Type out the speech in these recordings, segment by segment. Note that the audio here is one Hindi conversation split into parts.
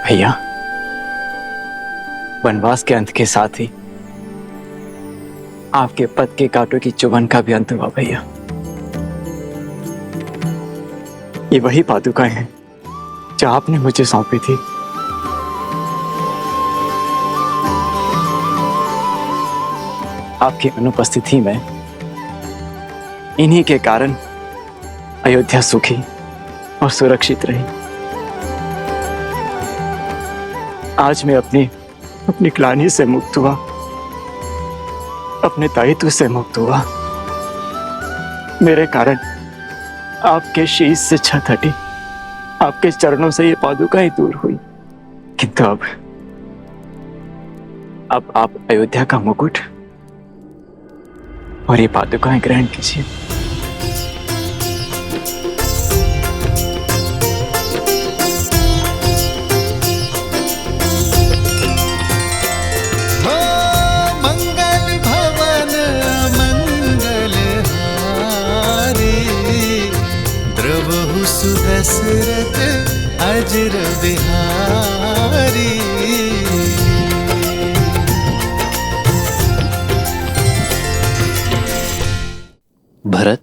भैया, वनवास के अंत के साथ ही आपके पद के कांटों की चुभन का भी अंत हुआ भैया। ये वही पादुकाएं हैं जो आपने मुझे सौंपी थी। आपकी अनुपस्थिति में इन्हीं के कारण अयोध्या सुखी और सुरक्षित रही। आज मैं अपनी ग्लानि से मुक्त हुआ, अपने दायित्व से मुक्त हुआ। मेरे कारण आपके शीश से छत हटी, आपके चरणों से ये पादुकाएं दूर हुई। किंतु अब आप अयोध्या का मुकुट और ये पादुकाएं ग्रहण कीजिए। दशरथ अजर बिहारी। भरत,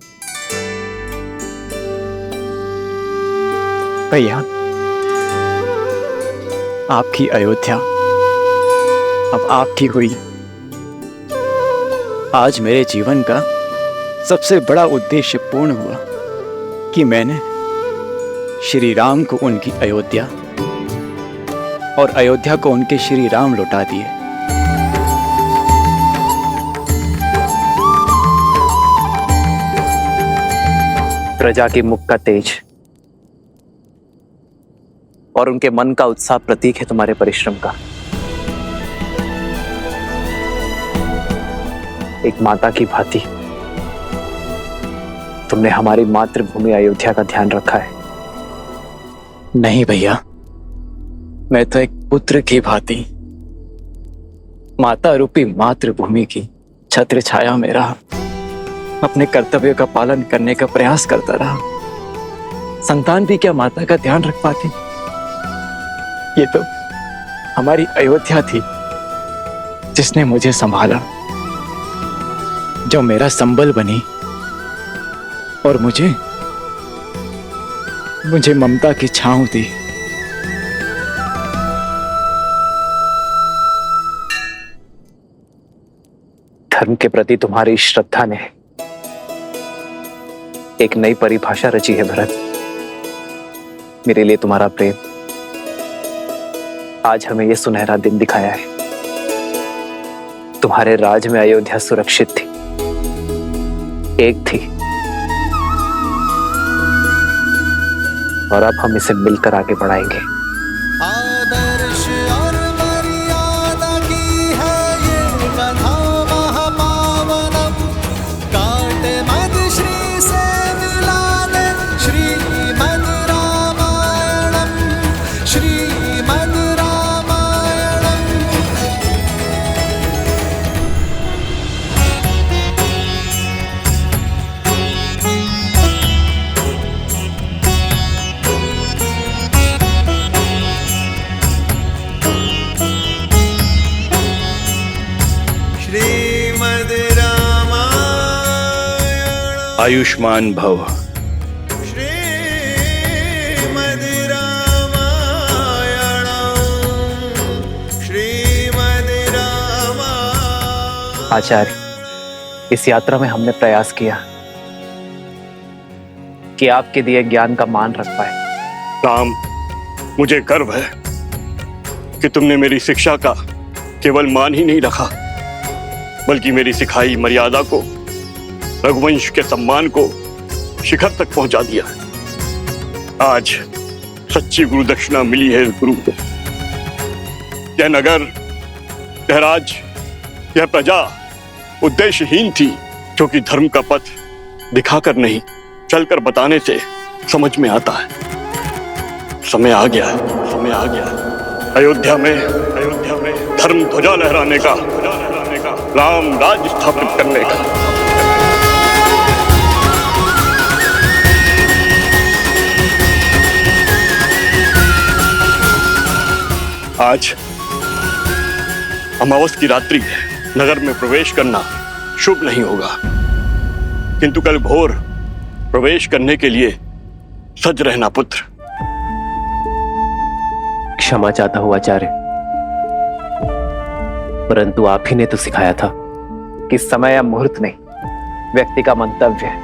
भैया, आपकी अयोध्या अब आपकी हुई। आज मेरे जीवन का सबसे बड़ा उद्देश्य पूर्ण हुआ कि मैंने श्री राम को उनकी अयोध्या और अयोध्या को उनके श्री राम लौटा दिए। प्रजा के मुख का तेज और उनके मन का उत्साह प्रतीक है तुम्हारे परिश्रम का। एक माता की भांति तुमने हमारी मातृभूमि अयोध्या का ध्यान रखा है। नहीं भैया, मैं तो एक पुत्र की भांति माता रूपी मातृभूमि की छत्र छाया में रहा, अपने कर्तव्यों का पालन करने का प्रयास करता रहा। संतान भी क्या माता का ध्यान रख पाती? ये तो हमारी अयोध्या थी जिसने मुझे संभाला, जो मेरा संबल बनी और मुझे ममता की छांव दी। धर्म के प्रति तुम्हारी श्रद्धा ने एक नई परिभाषा रची है भरत। मेरे लिए तुम्हारा प्रेम आज हमें यह सुनहरा दिन दिखाया है। तुम्हारे राज में अयोध्या सुरक्षित थी, एक थी, और अब हम इसे मिलकर आगे बढ़ाएंगे। आदर्श और मर्यादा की है ये कथा महापावनम। काटे मद श्री से मिलाने श्रीमद् रामायणम, श्रीमद् रामायणम। श्रीमद् रामायण। आयुष्मान भव। श्रीमद् रामायण, श्रीमद् रामायण। आचार्य, इस यात्रा में हमने प्रयास किया कि आपके दिए ज्ञान का मान रख पाए। राम, मुझे गर्व है कि तुमने मेरी शिक्षा का केवल मान ही नहीं रखा, बल्कि मेरी सिखाई मर्यादा को, रघुवंश के सम्मान को शिखर तक पहुंचा दिया। आज सच्ची गुरु दक्षिणा मिली है इस गुरु को। यह नगर, यह राज, यह प्रजा उद्देश्यहीन थी, क्योंकि धर्म का पथ दिखाकर नहीं, चलकर बताने से समझ में आता है। समय आ गया है, समय आ गया है। अयोध्या में धर्म ध्वजा लहराने का, राम राज स्थापित करने का। आज अमावस की रात्रि है, नगर में प्रवेश करना शुभ नहीं होगा, किंतु कल भोर प्रवेश करने के लिए सज रहना पुत्र। क्षमा चाहता हूं आचार्य, परंतु आप ही ने तो सिखाया था कि समय या मुहूर्त नहीं, व्यक्ति का मंतव्य है,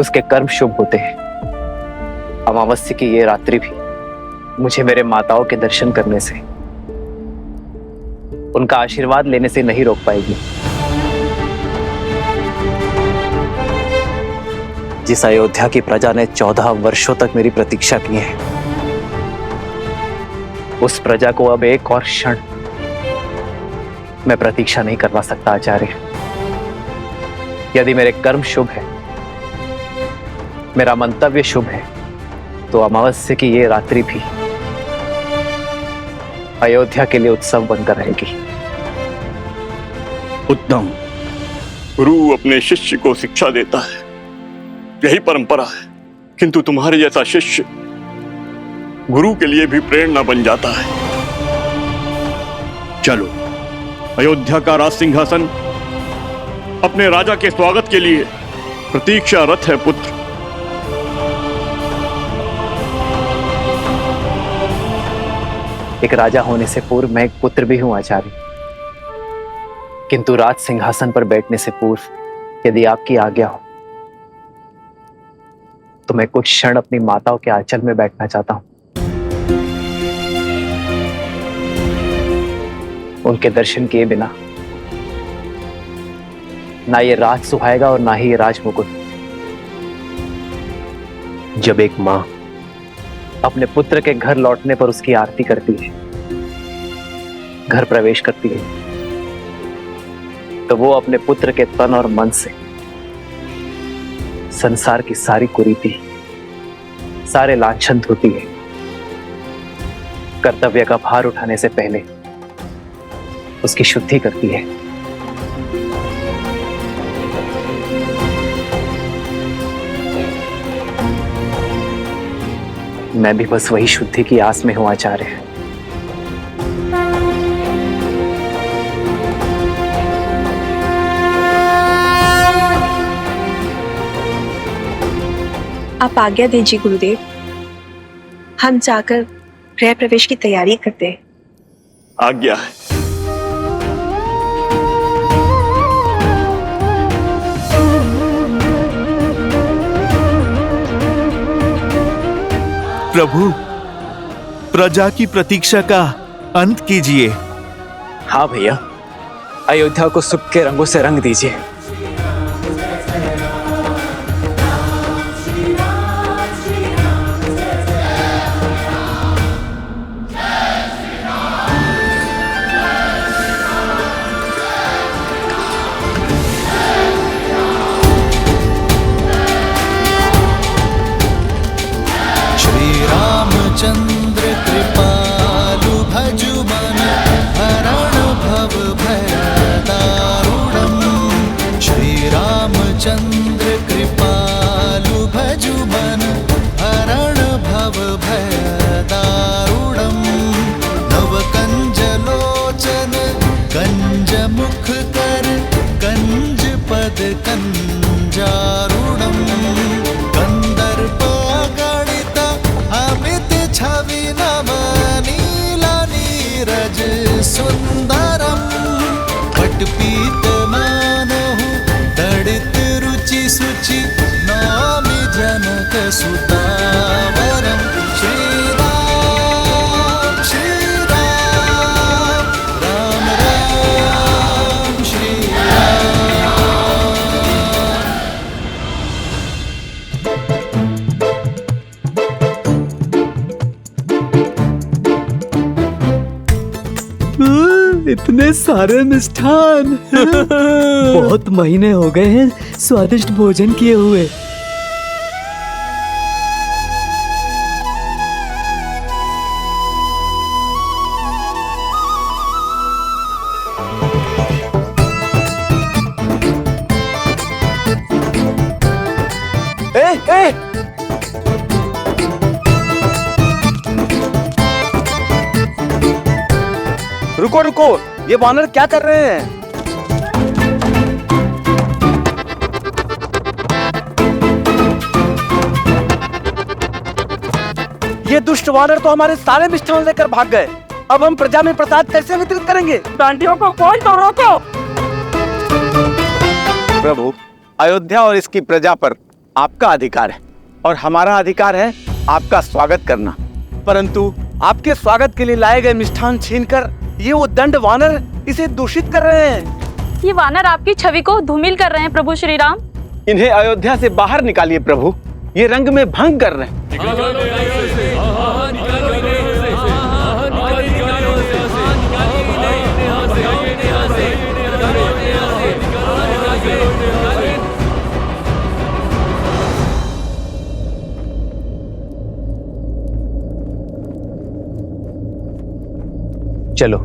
उसके कर्म शुभ होते हैं। अमावस्या की ये रात्रि भी मुझे मेरे माताओं के दर्शन करने से, उनका आशीर्वाद लेने से नहीं रोक पाएगी। जिस अयोध्या की प्रजा ने 14 वर्षों तक मेरी प्रतीक्षा की है, उस प्रजा को अब एक और क्षण मैं प्रतीक्षा नहीं करवा सकता आचार्य। यदि मेरे कर्म शुभ है, मेरा मंतव्य शुभ है, तो अमावस्या की ये रात्रि भी अयोध्या के लिए उत्सव बनकर रहेगी। उत्तम। गुरु अपने शिष्य को शिक्षा देता है, यही परंपरा है, किंतु तुम्हारे जैसा शिष्य गुरु के लिए भी प्रेरणा बन जाता है। चलो, अयोध्या का राज सिंहासन अपने राजा के स्वागत के लिए प्रतीक्षारत है पुत्र। एक राजा होने से पूर्व मैं एक पुत्र भी हूं आचार्य, किंतु राज सिंहासन पर बैठने से पूर्व यदि आपकी आज्ञा हो तो मैं कुछ क्षण अपनी माताओं के आंचल में बैठना चाहता हूं। उनके दर्शन किए बिना ना ये राज सुहाएगा और ना ही ये राज मुकुट। जब एक मां अपने पुत्र के घर लौटने पर उसकी आरती करती है, घर प्रवेश करती है, तो वो अपने पुत्र के तन और मन से संसार की सारी कुरीति, सारे लांछन धोती है। कर्तव्य का भार उठाने से पहले उसकी शुद्धि करती है। मैं भी बस वही शुद्धि की आस में हूं आचार्य। आप आज्ञा दीजिए गुरुदेव, हम जाकर गृह प्रवेश की तैयारी करते हैं। आज्ञा है। प्रभु, प्रजा की प्रतीक्षा का अंत कीजिए। हाँ भैया, अयोध्या को सुख के रंगों से रंग दीजिए। चंद्र कृपालु भजु मन हरण भव भय दारुणम। श्री रामचंद्र कृपालु भजु मन हरण भव भय दारुणम। नव कंज लोचन कंज मुख कर कंज पद कंजारुणम। कंदर्प गणित अमित छवि नव नीला नीरज सुंदरम। पटपीत मानहु तड़ित रुचि सुचि नौमि जनक सुतावरम। श्री राम राम राम श्री इतने सारे मिष्ठान बहुत महीने हो गए हैं स्वादिष्ट भोजन किए हुए। रुको रुको, ये वानर क्या कर रहे हैं? ये दुष्ट वानर तो हमारे सारे मिष्ठान लेकर भाग गए। अब हम प्रजा में प्रसाद कैसे वितरित करेंगे? डांडियों को कोई तो रोको। प्रभु, अयोध्या और इसकी प्रजा पर आपका अधिकार है और हमारा अधिकार है आपका स्वागत करना। परंतु आपके स्वागत के लिए लाए गए मिष्ठान छीनकर ये वो दंड वानर इसे दूषित कर रहे हैं। ये वानर आपकी छवि को धूमिल कर रहे हैं प्रभु श्री राम। इन्हें अयोध्या से बाहर निकालिए प्रभु, ये रंग में भंग कर रहे हैं। चलो।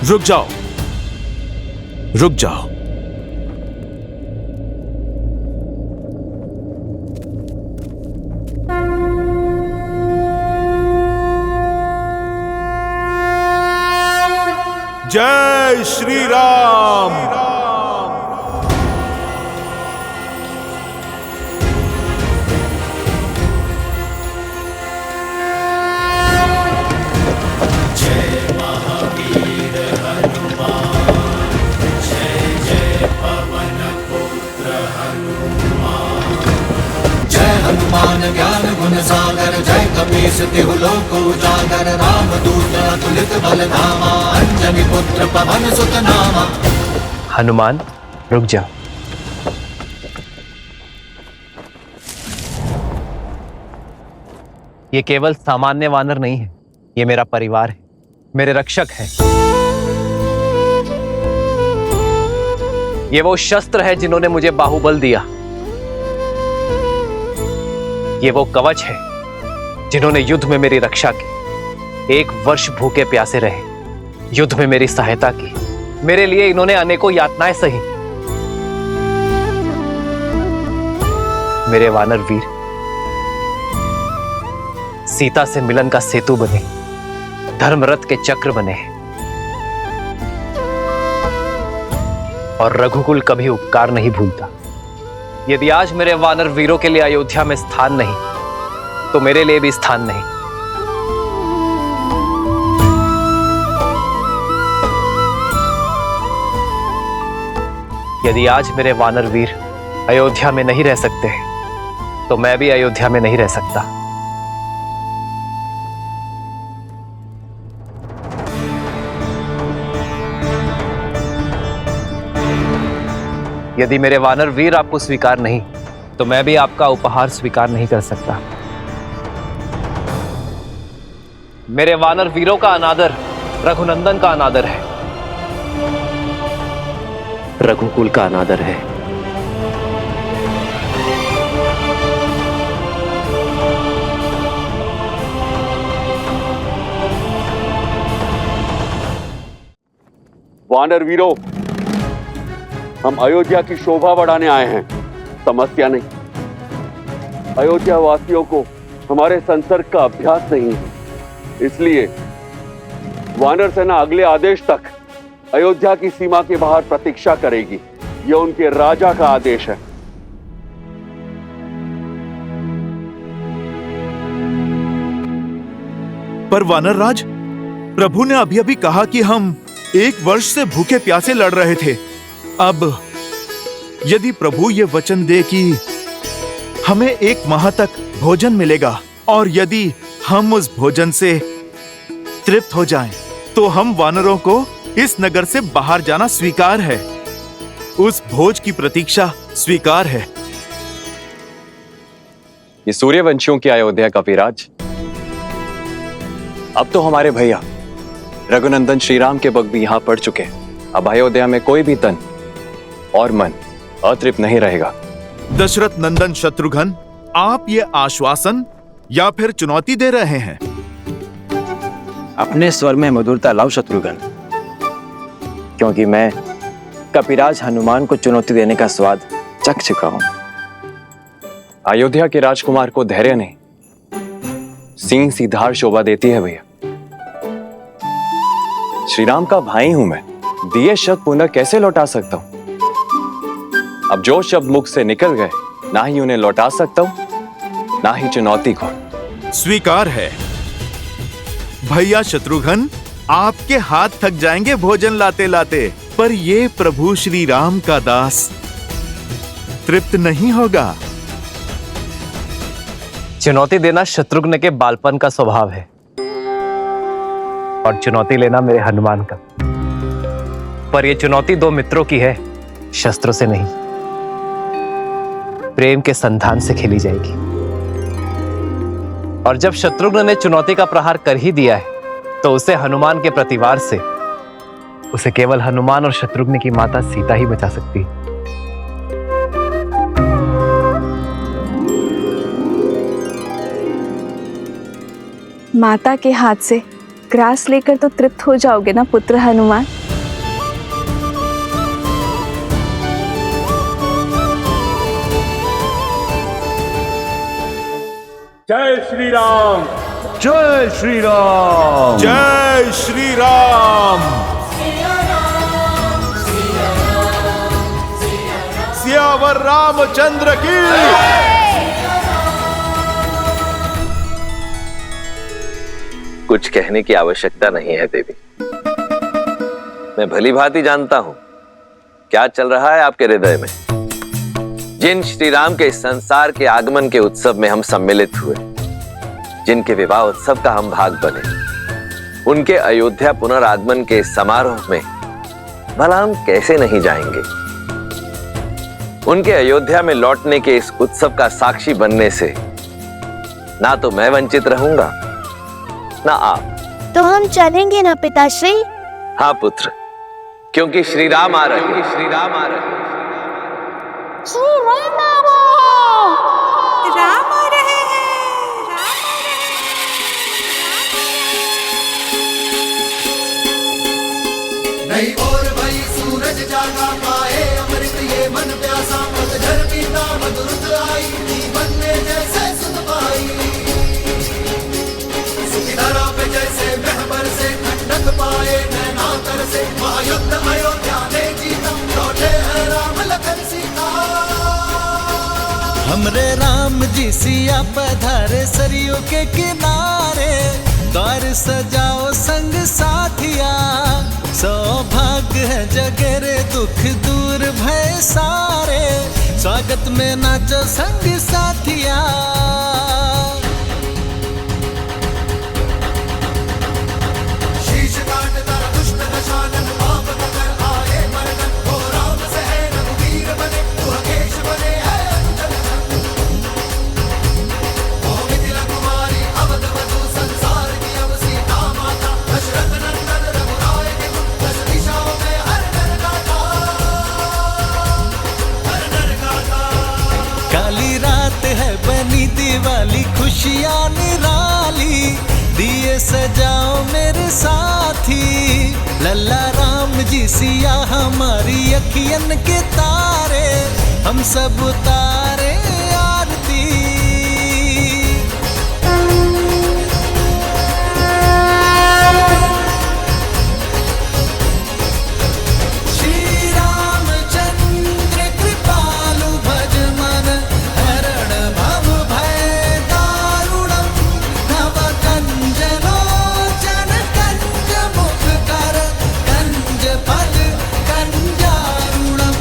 रुक जाओ, रुक जाओ। जय श्री राम। हनुमान ज्ञान गुण सागर जय कपीस तिहु लोक उजागर रामदूत अतुलित बल धामा अंजनी पुत्र पवन सुत नामा। हनुमान, रुक जा। ये केवल सामान्य वानर नहीं है, ये मेरा परिवार है, मेरे रक्षक है। ये वो शस्त्र है जिन्होंने मुझे बाहुबल दिया। ये वो कवच है जिन्होंने युद्ध में मेरी रक्षा की। 1 वर्ष भूखे प्यासे रहे, युद्ध में मेरी सहायता की। मेरे लिए इन्होंने अनेकों यातनाएं सही। मेरे वानर वीर सीता से मिलन का सेतु बने, धर्मरथ के चक्र बने और रघुकुल कभी उपकार नहीं भूलता। यदि आज मेरे वानर वीरों के लिए अयोध्या में स्थान नहीं, तो मेरे लिए भी स्थान नहीं। यदि आज मेरे वानर वीर अयोध्या में नहीं रह सकते, तो मैं भी अयोध्या में नहीं रह सकता। यदि मेरे वानर वीर आपको स्वीकार नहीं, तो मैं भी आपका उपहार स्वीकार नहीं कर सकता। मेरे वानर वीरों का अनादर रघुनंदन का अनादर है, रघुकुल का अनादर है। वानर वीरों, हम अयोध्या की शोभा बढ़ाने आए हैं, समस्या नहीं। अयोध्या वासियों को हमारे संसर्ग का अभ्यास नहीं है, इसलिए वानर सेना अगले आदेश तक अयोध्या की सीमा के बाहर प्रतीक्षा करेगी। यह उनके राजा का आदेश है। पर वानर राज, प्रभु ने अभी अभी कहा कि हम 1 वर्ष से भूखे प्यासे लड़ रहे थे। अब यदि प्रभु ये वचन दे कि हमें 1 माह तक भोजन मिलेगा, और यदि हम उस भोजन से तृप्त हो जाएं, तो हम वानरों को इस नगर से बाहर जाना स्वीकार है। उस भोज की प्रतीक्षा स्वीकार है। ये सूर्यवंशियों की अयोध्या कपिराज, अब तो हमारे भैया रघुनंदन श्रीराम के वक्त भी यहां पड़ चुके हैं। अब अयोध्या में कोई भी तन और मन अतृप्त नहीं रहेगा। दशरथ नंदन शत्रुघ्न, आप ये आश्वासन या फिर चुनौती दे रहे हैं? अपने स्वर में मधुरता लाओ शत्रुघ्न, क्योंकि मैं कपिराज हनुमान को चुनौती देने का स्वाद चख चुका हूं। अयोध्या के राजकुमार को धैर्य नहीं, सिंह सी धार शोभा देती है भैया। श्री राम का भाई हूं मैं, दिए शब्द पुनः कैसे लौटा सकता हूं? अब जो शब्द मुख से निकल गए, ना ही उन्हें लौटा सकता हूं, ना ही चुनौती को। स्वीकार है। भैया शत्रुघ्न, आपके हाथ थक जाएंगे भोजन लाते लाते, पर ये प्रभु श्री राम का दास तृप्त नहीं होगा। चुनौती देना शत्रुघ्न के बालपन का स्वभाव है, और चुनौती लेना मेरे हनुमान का। पर यह चुनौती 2 मित्रों की है, शस्त्रों से नहीं, प्रेम के संधान से खेली जाएगी। और जब शत्रुघ्न ने चुनौती का प्रहार कर ही दिया है, तो उसे हनुमान के प्रतिवार से उसे केवल हनुमान और शत्रुघ्न की माता सीता ही बचा सकती है। माता के हाथ से ग्रास लेकर तो तृप्त हो जाओगे ना पुत्र हनुमान? जय श्री राम, जय श्री राम, जय श्री राम। सियावर रामचंद्र की। कुछ कहने की आवश्यकता नहीं है देवी, मैं भली भांति जानता हूं क्या चल रहा है आपके हृदय में। जिन श्री राम के इस संसार के आगमन के उत्सव में हम सम्मिलित हुए, जिनके विवाह उत्सव का हम भाग बने, उनके अयोध्या पुनरागमन के समारोह में भला हम कैसे नहीं जाएंगे। उनके अयोध्या में लौटने के इस उत्सव का साक्षी बनने से ना तो मैं वंचित रहूंगा, ना आप। तो हम चलेंगे ना पिताश्री? हाँ पुत्र, क्योंकि श्री राम आ रहे हैं। श्री राम आ रहे हैं। राम आ रहे हैं। नहीं और भाई सूरज जागा पाए अमृत ये मन प्यासा, पतझड़ पीता मधुर आई, जीवन में जैसे सुध पाई। सुखी धरा पे जैसे महबर से ठंडक पाए नैना कर से, महायुद्ध अयोध्या ने जीता, लौटे हैं राम लखन सीता। हमरे राम जी सिया पधारे सरयू के किनारे, द्वार सजाओ संग साथिया, सौभाग्य है जगरे दुख दूर भय सारे, स्वागत में नाचो संग साथिया। शीश काट दर दुष्ट दशानन, पाप कर आए मरन, वो राम से है रघुवीर बने, वो केश बने है अंजन। वो मिथिला कुमारी अवध वधु, संसार की अब सीता माता, दशरथ नंदन रघुराय के गुण, 10 दिशाओं में हर नर गाथा, हर नर गाथा। काली रात है बनी दिवाली, खुशियाँ निराली, दिए सजाओ मेरे साथी, लल्ला राम जी सिया हमारी अखियन के तारे, हम सब उतारे आरती। श्री रामचंद्र कृपालु भज मन, हरण भव भय दारुणम, नव कंज लोचन कंज मुख कर, कंज फल कंजारुणम।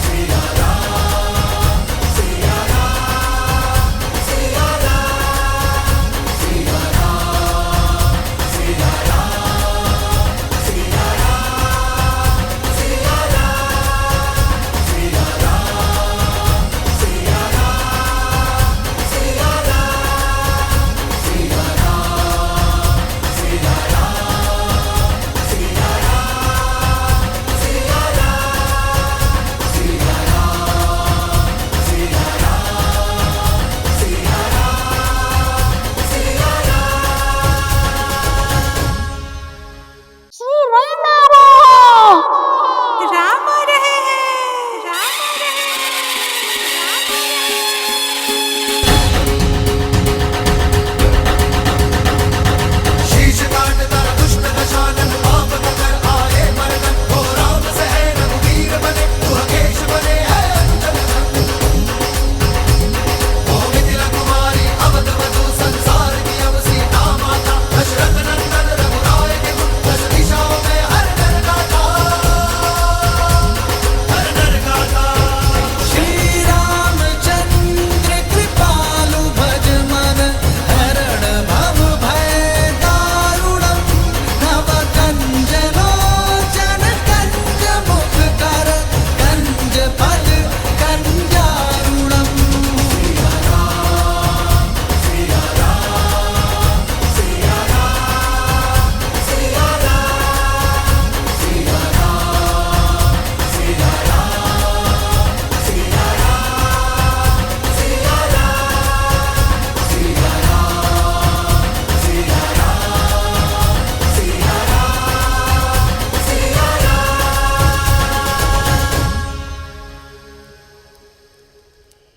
सिया राम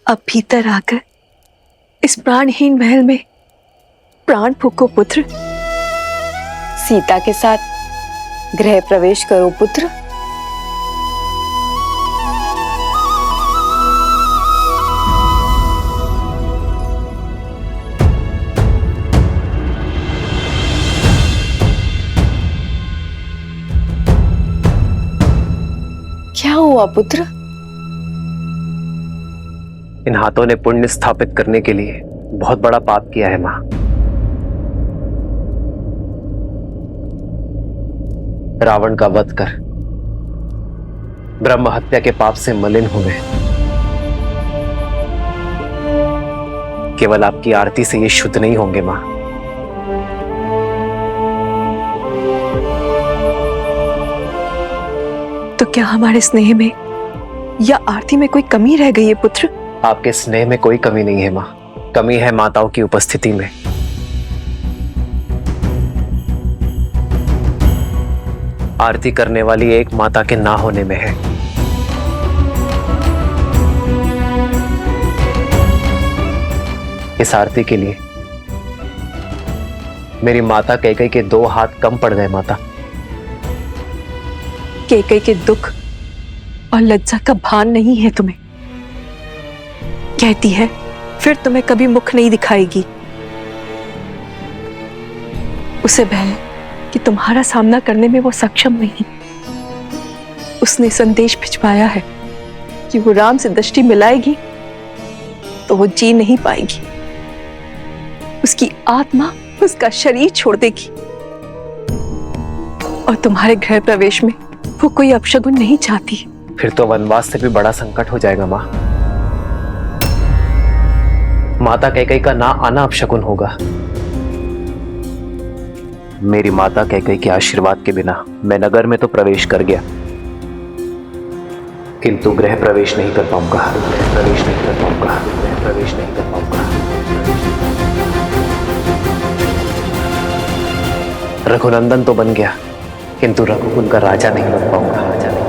अब भीतर आकर इस प्राणहीन महल में प्राण फूको पुत्र। सीता के साथ गृह प्रवेश करो पुत्र। क्या हुआ पुत्र? इन हाथों ने पुण्य स्थापित करने के लिए बहुत बड़ा पाप किया है मां। रावण का वध कर ब्रह्म हत्या के पाप से मलिन हुए। केवल आपकी आरती से ये शुद्ध नहीं होंगे मां। तो क्या हमारे स्नेह में या आरती में कोई कमी रह गई है पुत्र? आपके स्नेह में कोई कमी नहीं है मां। कमी है माताओं की उपस्थिति में। आरती करने वाली एक माता के ना होने में है। इस आरती के लिए मेरी माता कैकेयी के 2 हाथ कम पड़ गए माता। कैकेयी के दुख और लज्जा का भान नहीं है तुम्हें। कहती है फिर तुम्हें कभी मुख नहीं दिखाएगी। उसे भय है कि तुम्हारा सामना करने में वो सक्षम नहीं। उसने संदेश भिजवाया है कि वो राम से दृष्टि मिलाएगी तो वो जी नहीं पाएगी। उसकी आत्मा उसका शरीर छोड़ देगी। और तुम्हारे गृह प्रवेश में वो कोई अपशगुन नहीं चाहती। फिर तो वनवास से भी बड़ा संकट हो जाएगा मां। माता कैकेयी का ना आना अपशगुन होगा। मेरी माता कैकेयी के आशीर्वाद के बिना मैं नगर में तो प्रवेश कर गया, किंतु गृह प्रवेश नहीं कर पाऊंगा। गृह प्रवेश नहीं कर पाऊंगा। गृह प्रवेश नहीं कर पाऊंगा। रघुनंदन तो बन गया, किंतु रघुकुल का राजा नहीं बन पाऊंगा। राजा नहीं।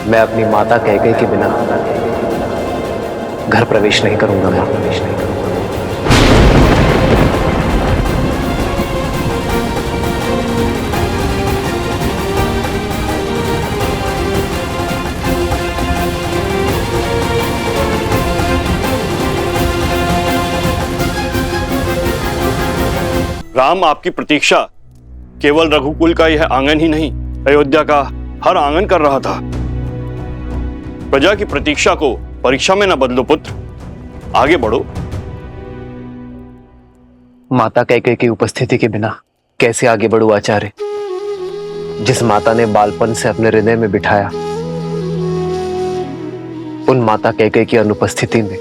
मैं अपनी माता कैकेयी के बिना घर प्रवेश नहीं करूंगा। मैं प्रवेश नहीं करूंगा। राम, आपकी प्रतीक्षा केवल रघुकुल का यह आंगन ही नहीं, अयोध्या का हर आंगन कर रहा था। प्रजा की प्रतीक्षा को परीक्षा में न बदलो पुत्र, आगे बढ़ो। माता कैकेयी की उपस्थिति के बिना कैसे आगे बढ़ूं आचार्य? जिस माता ने बालपन से अपने हृदय में बिठाया, उन माता कैकेयी की अनुपस्थिति में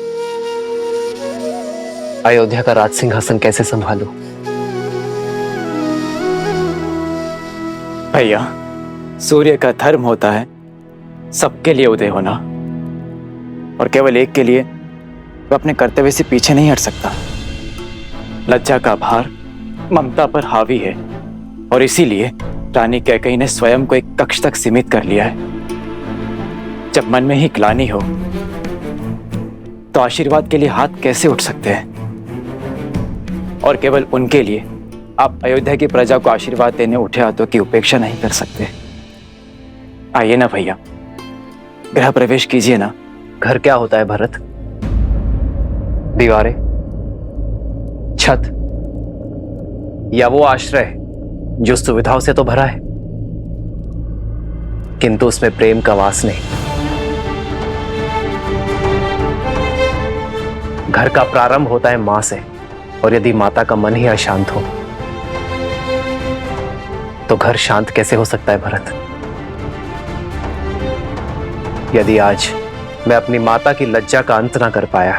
अयोध्या का राज सिंहासन कैसे संभालूं? भैया, सूर्य का धर्म होता है सबके लिए उदय होना, और केवल एक के लिए वह अपने कर्तव्य से पीछे नहीं हट सकता। लज्जा का भार ममता पर हावी है, और इसीलिए रानी कैकेयी ने स्वयं को एक कक्ष तक सीमित कर लिया है। जब मन में ही ग्लानि हो तो आशीर्वाद के लिए हाथ कैसे उठ सकते हैं? और केवल उनके लिए आप अयोध्या की प्रजा को आशीर्वाद देने उठे हाथों की उपेक्षा नहीं कर सकते। आइए ना भैया, गृह प्रवेश कीजिए ना। घर क्या होता है भरत? दीवारें, छत, या वो आश्रय जो सुविधाओं से तो भरा है, किंतु उसमें प्रेम का वास नहीं। घर का प्रारंभ होता है मां से, और यदि माता का मन ही अशांत हो तो घर शांत कैसे हो सकता है भरत? यदि आज मैं अपनी माता की लज्जा का अंत ना कर पाया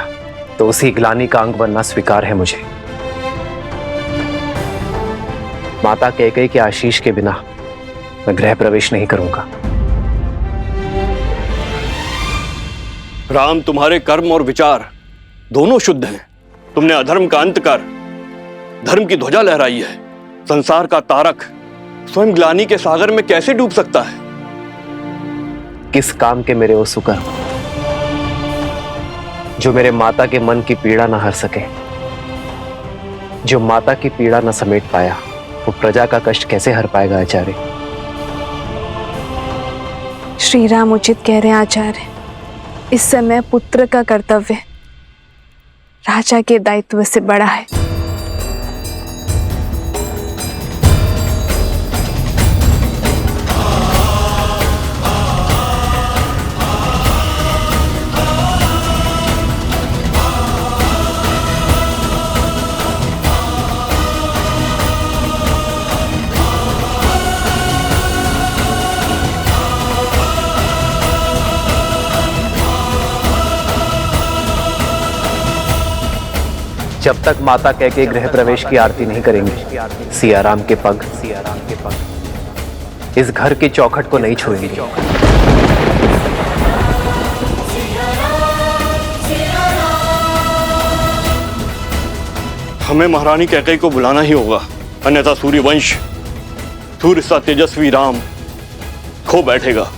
तो उसी ग्लानि का अंग बनना स्वीकार है मुझे। माता कैकेयी के आशीष के बिना मैं गृह प्रवेश नहीं करूंगा। राम, तुम्हारे कर्म और विचार दोनों शुद्ध हैं। तुमने अधर्म का अंत कर धर्म की ध्वजा लहराई है। संसार का तारक स्वयं ग्लानि के सागर में कैसे डूब सकता है? किस काम के मेरे वो सुकर जो मेरे माता के मन की पीड़ा न हर सके। जो माता की पीड़ा न समेट पाया वो प्रजा का कष्ट कैसे हर पाएगा आचार्य? श्री राम उचित कह रहे हैं आचार्य। इस समय पुत्र का कर्तव्य राजा के दायित्व से बड़ा है। जब तक माता कह के गृह प्रवेश की आरती नहीं करेंगे, सियाराम के पग इस घर की चौखट को नहीं छुएंगे। हमें महारानी कैकेयी को बुलाना ही होगा, अन्यथा सूर्यवंश सूर्य सा तेजस्वी राम खो बैठेगा।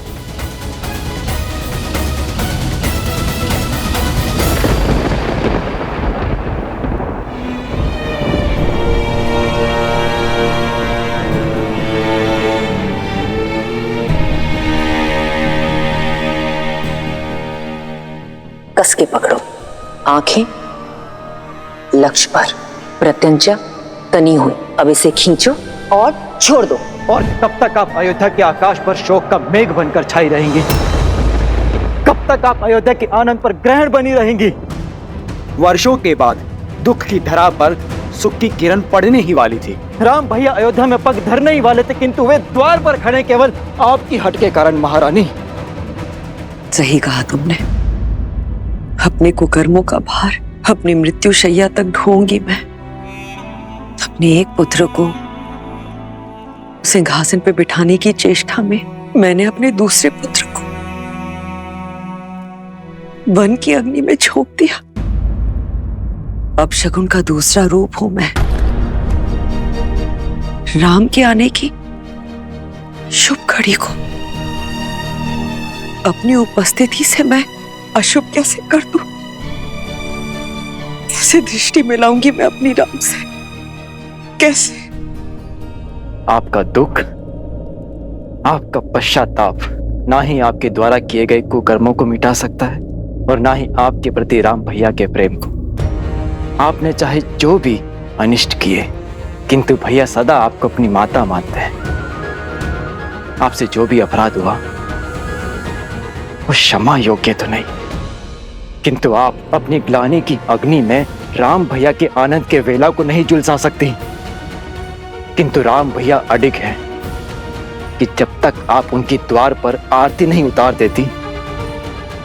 कस के पकड़ो, आंखें लक्ष्य पर, प्रत्यंचा तनी हुई। अब इसे खींचो और छोड़ दो। और कब तक आप अयोध्या के आकाश पर शोक का मेघ बनकर छाई रहेंगी? कब तक आप अयोध्या के आनंद पर ग्रहण बनी रहेंगी? वर्षों के बाद दुख की धरा पर सुख की किरण पड़ने ही वाली थी। राम भैया अयोध्या में पग धरने ही वाले थे, किंतु वे द्वार पर खड़े केवल आपकी हट के कारण। महारानी, सही कहा तुमने। अपने कुकर्मों का भार अपनी मृत्यु शैया तक ढोऊंगी मैं। अपने एक पुत्र को सिंहासन पे बिठाने की चेष्टा में मैंने अपने दूसरे पुत्र को वन की अग्नि में झोंक दिया। अब शकुन का दूसरा रूप हूं मैं। राम के आने की शुभ घड़ी को अपनी उपस्थिति से मैं अशुभ कैसे कर दूं? कैसे दृष्टि मिलाऊंगी मैं अपनी राम से? कैसे? आपका दुख, आपका पश्चाताप ना ही आपके द्वारा किए गए कुकर्मों को मिटा सकता है और ना ही आपके प्रति राम भैया के प्रेम को। आपने चाहे जो भी अनिष्ट किए, किंतु भैया सदा आपको अपनी माता मानते हैं। आपसे जो भी अपराध हुआ वो क्षमा योग्य तो नहीं, किंतु आप अपनी ग्लानि की अग्नि में राम भैया के आनंद के वेला को नहीं झुलसा सकती। किंतु राम भैया अडिग हैं कि जब तक आप उनके द्वार पर आरती नहीं उतार देती,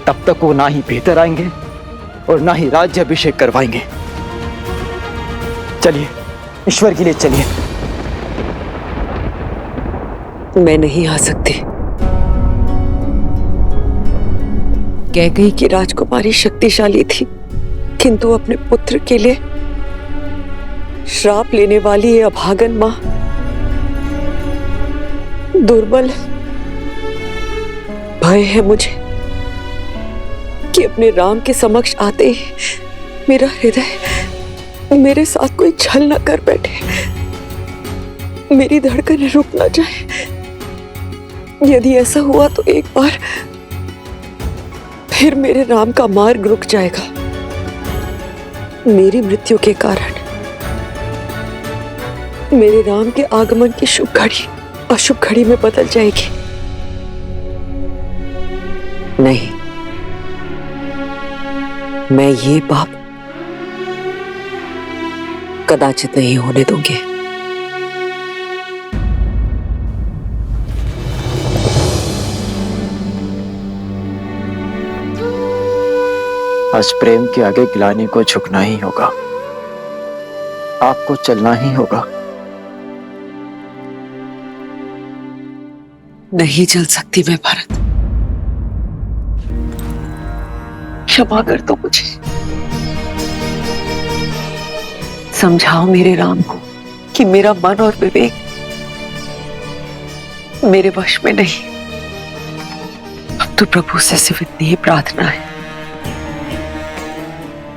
तब तक वो ना ही भीतर आएंगे और ना ही राज्याभिषेक करवाएंगे। चलिए, ईश्वर के लिए चलिए। मैं नहीं आ सकती। कैकेयी की राजकुमारी शक्तिशाली थी, किंतु अपने पुत्र के लिए श्राप लेने वाली ये अभागन मां दुर्बल है। भय है मुझे कि अपने राम के समक्ष आते ही मेरा हृदय मेरे साथ कोई छल न कर बैठे, मेरी धड़कन रुक न जाए। यदि ऐसा हुआ तो एक बार फिर मेरे राम का मार्ग रुक जाएगा। मेरी मृत्यु के कारण मेरे राम के आगमन की शुभ घड़ी अशुभ घड़ी में बदल जाएगी। नहीं, मैं ये पाप कदाचित नहीं होने दूंगी। आज प्रेम के आगे ग्लानि को झुकना ही होगा। आपको चलना ही होगा। नहीं चल सकती मैं भरत। क्षमा कर दो मुझे। समझाओ मेरे राम को कि मेरा मन और विवेक मेरे वश में नहीं। अब तो प्रभु से सिर्फ इतनी ही प्रार्थना है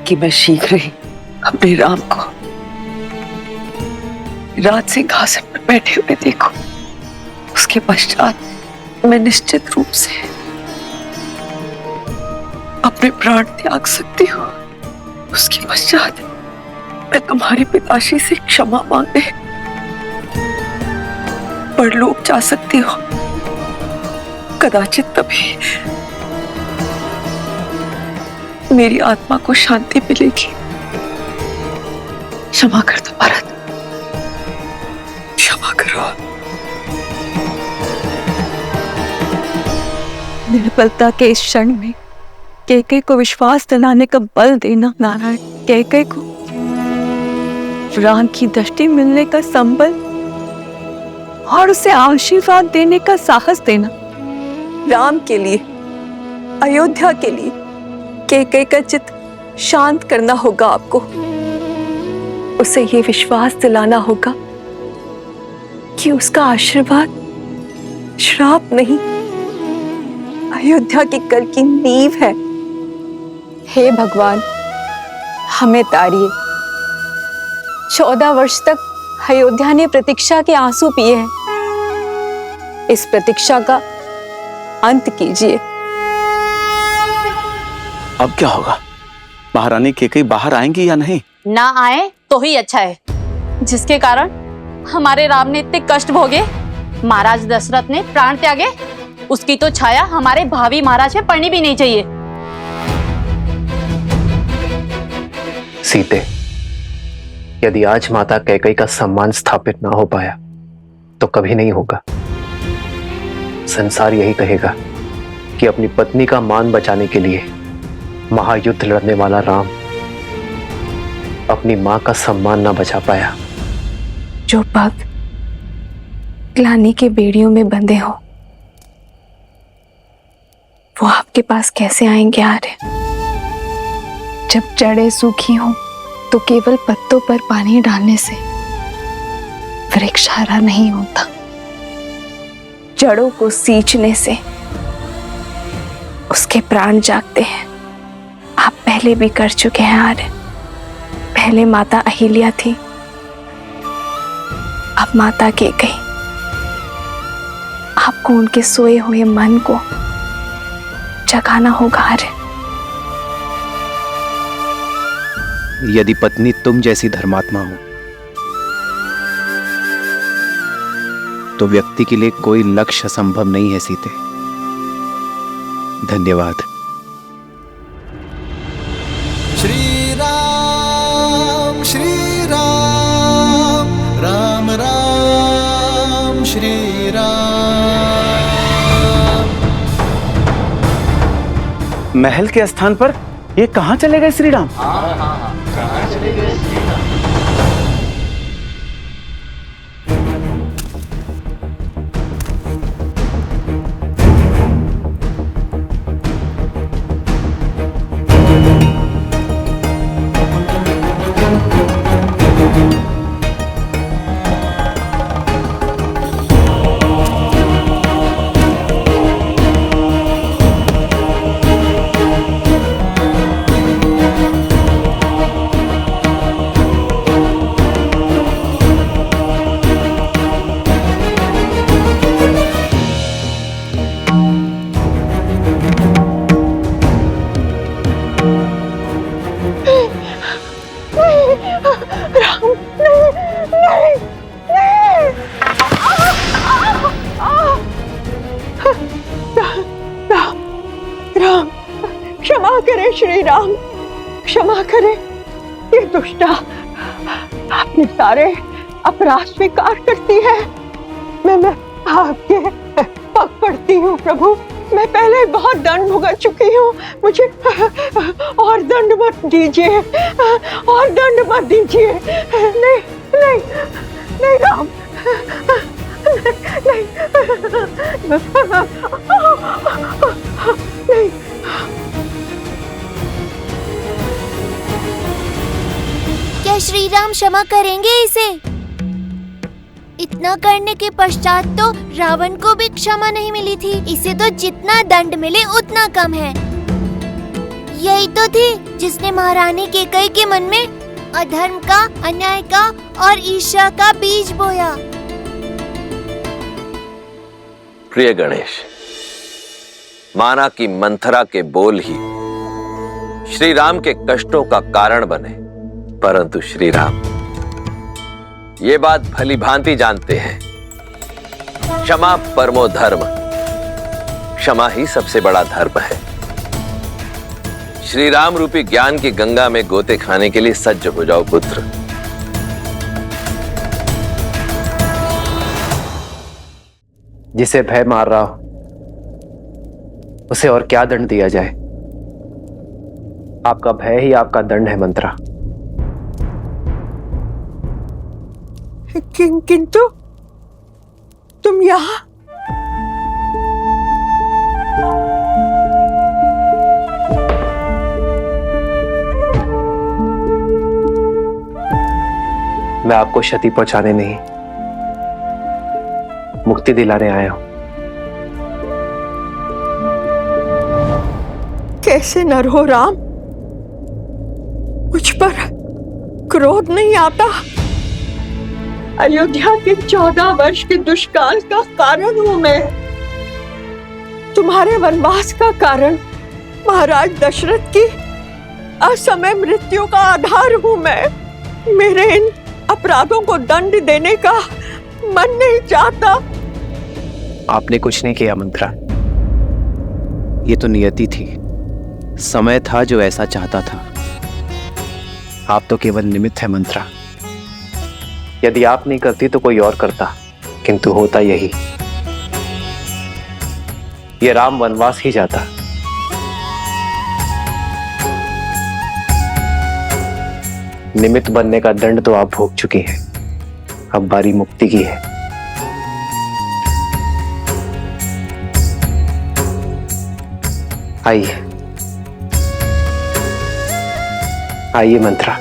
कि मैं शीघ्र ही अपने राम को राज सिंहासन पर बैठे हुए देखूं। उसके पश्चात मैं निश्चित रूप से अपने प्राण त्याग सकती हूँ। उसके पश्चात मैं तुम्हारे पिताश्री से क्षमा मांगने परलोक जा सकती हूँ। कदाचित तभी मेरी आत्मा को शांति मिलेगी। क्षमा कर दो भरत, क्षमा करो। निर्बलता के इस क्षण में कैकेयी को विश्वास दिलाने का बल देना नारायण, कैकेयी को राम की दृष्टि मिलने का संबल और उसे आशीर्वाद देने का साहस देना। राम के लिए, अयोध्या के लिए कैकेयी का चित्त शांत करना होगा आपको। उसे ये विश्वास दिलाना होगा कि उसका आशीर्वाद श्राप नहीं, अयोध्या की कल की नींव है। हे भगवान, हमें तारिए। 14 वर्ष तक अयोध्या ने प्रतीक्षा के आंसू पिए हैं। इस प्रतीक्षा का अंत कीजिए। अब क्या होगा? महारानी कैकेयी बाहर आएंगी या नहीं? ना आए तो ही अच्छा है, जिसके कारण हमारे राम ने इतने कष्ट भोगे, महाराज दशरथ ने प्राण त्यागे, उसकी तो छाया हमारे भावी महाराज पे पड़नी भी नहीं चाहिए। सीते, यदि आज माता कैकेयी का सम्मान स्थापित ना हो पाया तो कभी नहीं होगा। संसार यही कहेगा कि अपनी पत्नी का मान बचाने के लिए महायुद्ध लड़ने वाला राम अपनी मां का सम्मान ना बचा पाया। जो भक्त ग्लानि के बेड़ियों में बंधे हो, वो आपके पास कैसे आएंगे आर्य? जब जड़ें सूखी हो तो केवल पत्तों पर पानी डालने से वृक्ष हरा नहीं होता। जड़ों को सींचने से उसके प्राण जागते हैं। आप पहले भी कर चुके हैं आर्य। पहले माता अहिल्या थी, अब माता कैकेयी। आपको उनके सोए हुए मन को जगाना होगा आर्य। यदि पत्नी तुम जैसी धर्मात्मा हो तो व्यक्ति के लिए कोई लक्ष्य असंभव नहीं है सीते। धन्यवाद। श्री राम राम राम श्री राम। महल के स्थान पर ये कहाँ चले गए श्री राम? कहाँ चले गए श्री राम? राम, क्षमा करें श्री राम, क्षमा करें। ये दुष्टा अपने सारे अपराध स्वीकार करती है। मैं आपके पग पड़ती हूँ प्रभु। मैं पहले बहुत दंड भुगत चुकी हूँ, मुझे और दंड मत दीजिए, और दंड मत दीजिए। नहीं नहीं नहीं राम, नहीं नहीं। क्या श्री राम क्षमा करेंगे इसे? इतना करने के पश्चात तो रावण को भी क्षमा नहीं मिली थी। इसे तो जितना दंड मिले उतना कम है। यही तो थी जिसने महारानी कैकेयी के मन में अधर्म का, अन्याय का और ईर्ष्या का बीज बोया। प्रिय गणेश, माना कि मंथरा के बोल ही श्री राम के कष्टों का कारण बने, परंतु श्री राम ये बात भली भांति जानते हैं, क्षमा परमो धर्म, क्षमा ही सबसे बड़ा धर्म है। श्री राम रूपी ज्ञान की गंगा में गोते खाने के लिए सज्ज हो जाओ पुत्र। जिसे भय मार रहा हो उसे और क्या दंड दिया जाए? आपका भय ही आपका दंड है मंत्रा। किंतु तुम यहाँ? मैं आपको क्षति पहुंचाने नहीं, मुक्ति दिलाने आया हूं। कैसे नर हो राम? मुझ पर क्रोध नहीं आता? अयोध्या के 14 वर्ष के दुष्काल का कारण हूं मैं। तुम्हारे वनवास का कारण महाराज दशरथ की असमय मृत्यु का आधार हूं मैं। मेरे इन अपराधों को दंड देने का मन नहीं चाहता। आपने कुछ नहीं किया मंत्रा, ये तो नियति थी, समय था जो ऐसा चाहता था। आप तो केवल निमित्त है मंत्रा। यदि आप नहीं करती तो कोई और करता, किंतु होता यही, ये राम वनवास ही जाता। निमित्त बनने का दंड तो आप भोग चुकी हैं, अब बारी मुक्ति की है। आइए आइए मंत्रा।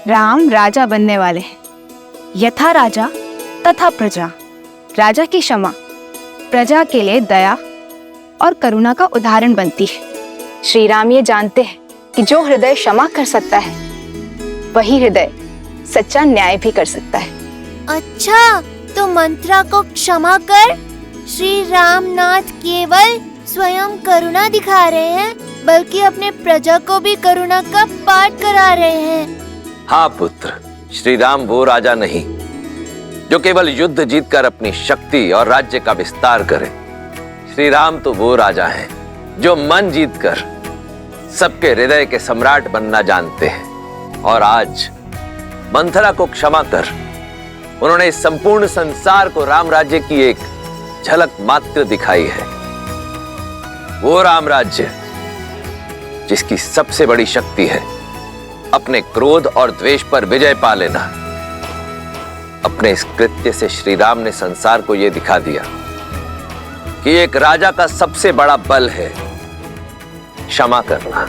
राम राजा बनने वाले हैं। यथा राजा तथा प्रजा। राजा की क्षमा प्रजा के लिए दया और करुणा का उदाहरण बनती है। श्री राम ये जानते हैं कि जो हृदय क्षमा कर सकता है वही हृदय सच्चा न्याय भी कर सकता है। अच्छा, तो मंत्रा को क्षमा कर श्री रामनाथ केवल स्वयं करुणा दिखा रहे हैं, बल्कि अपने प्रजा को भी करुणा का पाठ करा रहे हैं। हाँ पुत्र, श्री राम वो राजा नहीं जो केवल युद्ध जीतकर अपनी शक्ति और राज्य का विस्तार करे। श्री राम तो वो राजा हैं जो मन जीतकर सबके हृदय के सम्राट बनना जानते हैं। और आज मंथरा को क्षमा कर उन्होंने इस संपूर्ण संसार को राम राज्य की एक झलक मात्र दिखाई है। वो राम राज्य जिसकी सबसे बड़ी शक्ति है अपने क्रोध और द्वेष पर विजय पा लेना। अपने इस कृत्य से श्री राम ने संसार को यह दिखा दिया कि एक राजा का सबसे बड़ा बल है क्षमा करना।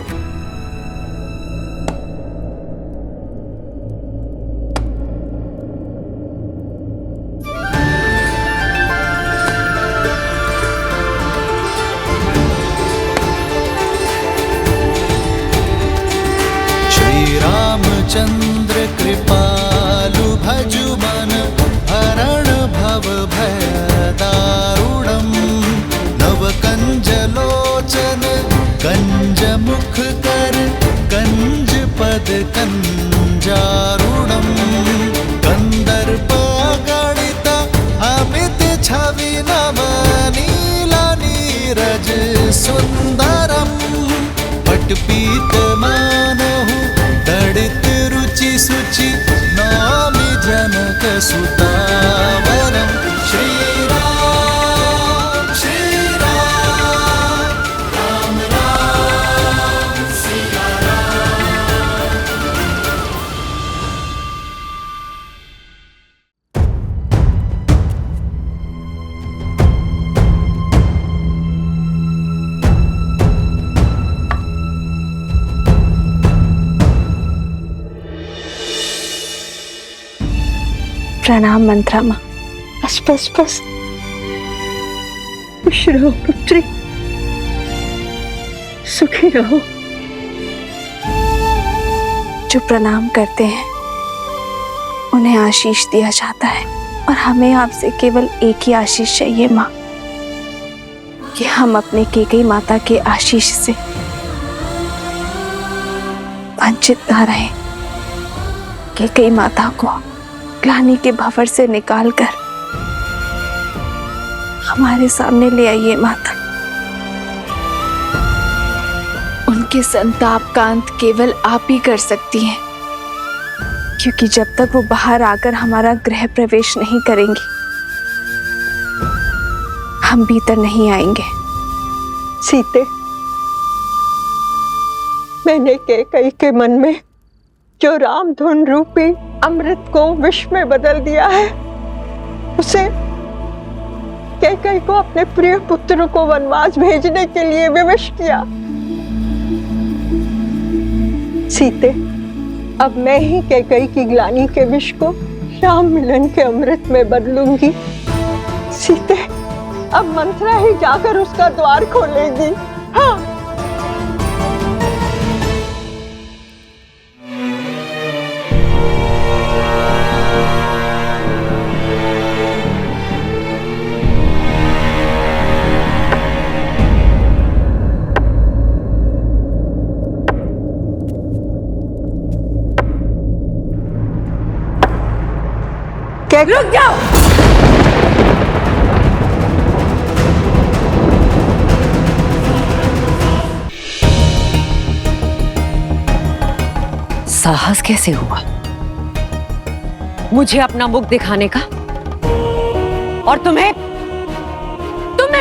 चंद्र कृपालु भजु मन हरण भव भय दारुणम। नव कंज लोचन कंज मुख कर कंज पद कंजारुणम। कंदर्प गणित अमित छवि नव नीला नीरज सुंदरम। पटपीत मानहु तड़ित रुचि सुचि नामि जनक सुतावरम। श्री राम प्रणाम मंत्रा माँ। बस बस बस, खुश रहो पुत्री, सुखी रहो। जो प्रणाम करते हैं उन्हें आशीष दिया जाता है, और हमें आपसे केवल एक ही आशीष चाहिए माँ, कि हम अपने कैकेयी माता के आशीष से वंचित ना रहे। कैकेयी माता को ग्लानि के भंवर से निकालकर हमारे सामने ले आइए माता। उनके संताप का अंत केवल आप ही कर सकती हैं, क्योंकि जब तक वो बाहर आकर हमारा गृह प्रवेश नहीं करेंगी, हम भीतर नहीं आएंगे। सीते, मैंने कैकेयी के मन में जो रामधुन रूपी अमृत को विष में बदल दिया है, उसे कैकेयी को अपने प्रिय पुत्र को वनवास भेजने के लिए विवश किया। सीते, अब मैं ही कैकेयी की ग्लानि के विष को राम मिलन के अमृत में बदलूंगी। सीते, अब मंत्रा ही जाकर उसका द्वार खोलेगी। हाँ। रुक जाओ। साहस कैसे हुआ मुझे अपना मुख दिखाने का? और तुम्हें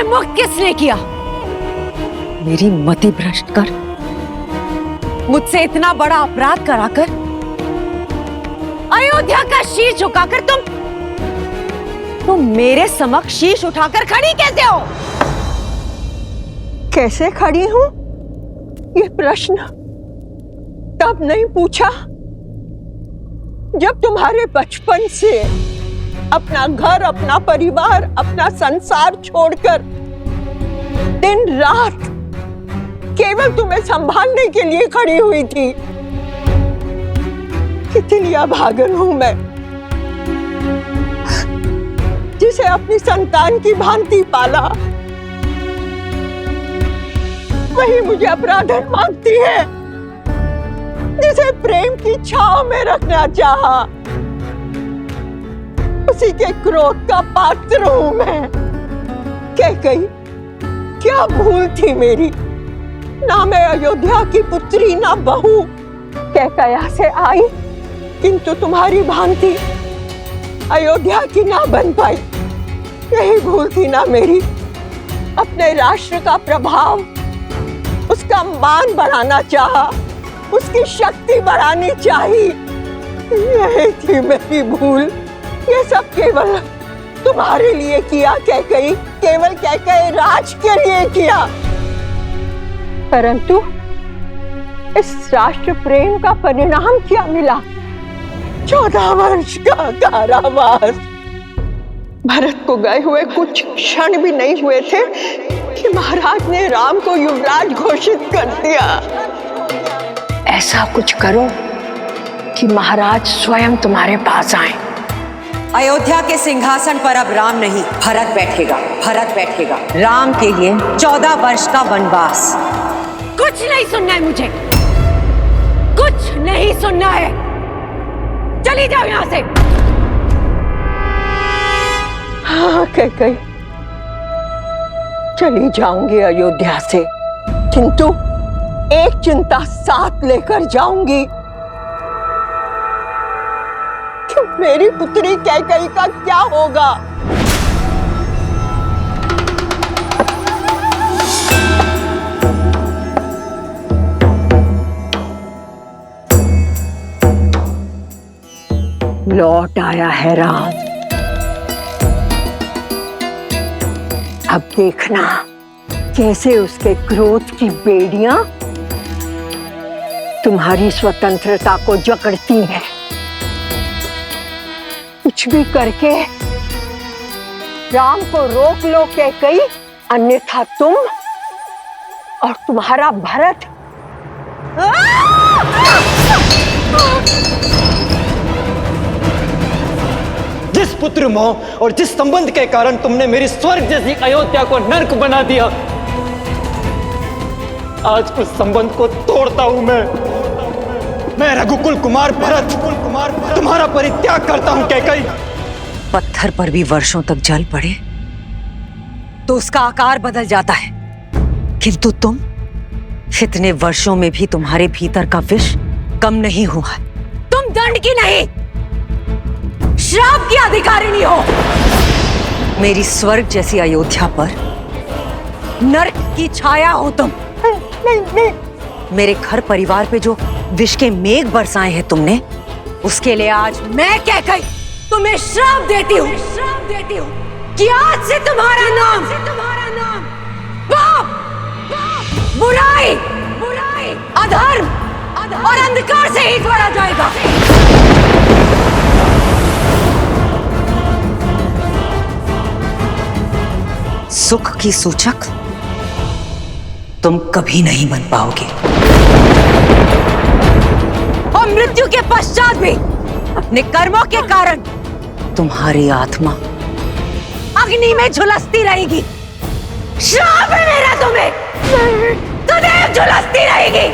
मुक्त किसने किया? मेरी मति भ्रष्ट कर मुझसे इतना बड़ा अपराध कराकर अयोध्या का शीश झुकाकर तुम मेरे समक्ष शीश उठाकर खड़ी कैसे हो? कैसे खड़ी हूं? ये प्रश्न तब नहीं पूछा जब तुम्हारे बचपन से अपना घर, अपना परिवार, अपना संसार छोड़कर दिन रात केवल तुम्हें संभालने के लिए खड़ी हुई थी। कितनी अभागन हूं मैं, जिसे अपनी संतान की भांति पाला, वही मुझे अपराधन मांगती है, जिसे प्रेम की छांव में रखना चाहा, उसी के क्रोध का पात्र हूं मैं। कैकेयी, क्या भूल थी मेरी? ना मैं अयोध्या की पुत्री, ना बहू। कैकेयी से आई, किंतु तुम्हारी भांति अयोध्या की ना बन पाई। यही भूल थी ना मेरी। अपने राष्ट्र का प्रभाव, उसका मान बढ़ाना चाहा, उसकी शक्ति बढ़ानी चाहिए। यही थी मेरी भूल। ये सब केवल तुम्हारे लिए किया कैकेयी, केवल कैकेयी राज के लिए किया। परंतु इस राष्ट्र प्रेम का परिणाम क्या मिला? 14 वर्ष का कारावास। भरत को गए हुए कुछ क्षण भी नहीं हुए थे कि महाराज ने राम को युवराज घोषित कर दिया। ऐसा कुछ करो कि महाराज स्वयं तुम्हारे पास आए। अयोध्या के सिंहासन पर अब राम नहीं, भरत बैठेगा। भरत बैठेगा। राम के लिए 14 वर्ष का वनवास। कुछ नहीं सुनना है मुझे, कुछ नहीं सुनना है। चली जाओ यहां से। हाँ कैकेयी, चली जाऊंगी अयोध्या से, किंतु एक चिंता साथ लेकर जाऊंगी कि मेरी पुत्री कैकेयी का क्या होगा। लौट आया है राम। अब देखना कैसे उसके क्रोध की बेड़ियां तुम्हारी स्वतंत्रता को जकड़ती हैं। कुछ भी करके राम को रोक लो कैकई, अन्यथा तुम और तुम्हारा भरत जिस पुत्र मोह और जिस संबंध के कारण तुमने मेरी स्वर्ग जैसी अयोध्या को नर्क बना दिया, आज उस संबंध को तोड़ता हूं मैं रघुकुल कुमार भरत तुम्हारा परित्याग करता हूं कैकई। पत्थर पर भी वर्षों तक जल पड़े तो उसका आकार बदल जाता है, किंतु तुम इतने वर्षों में भी तुम्हारे भीतर का विष कम नहीं हुआ। तुम दंड की नहीं, श्राप की अधिकारिणी हो। मेरी स्वर्ग जैसी अयोध्या पर नरक की छाया हो तुम। नहीं। मेरे घर परिवार पे जो विष के मेघ बरसाए हैं तुमने, उसके लिए आज मैं कैकई तुम्हें श्राप देती हूँ कि आज से तुम्हारा नाम पाप, बुराई, अधर्म और अंधकार से ही जोड़ा जाएगा। सुख की सूचक तुम कभी नहीं बन पाओगे और मृत्यु के पश्चात भी अपने कर्मों के कारण तुम्हारी आत्मा अग्नि में झुलसती रहेगी। श्राप है मेरा तुम्हें, सदैव झुलसती रहेगी।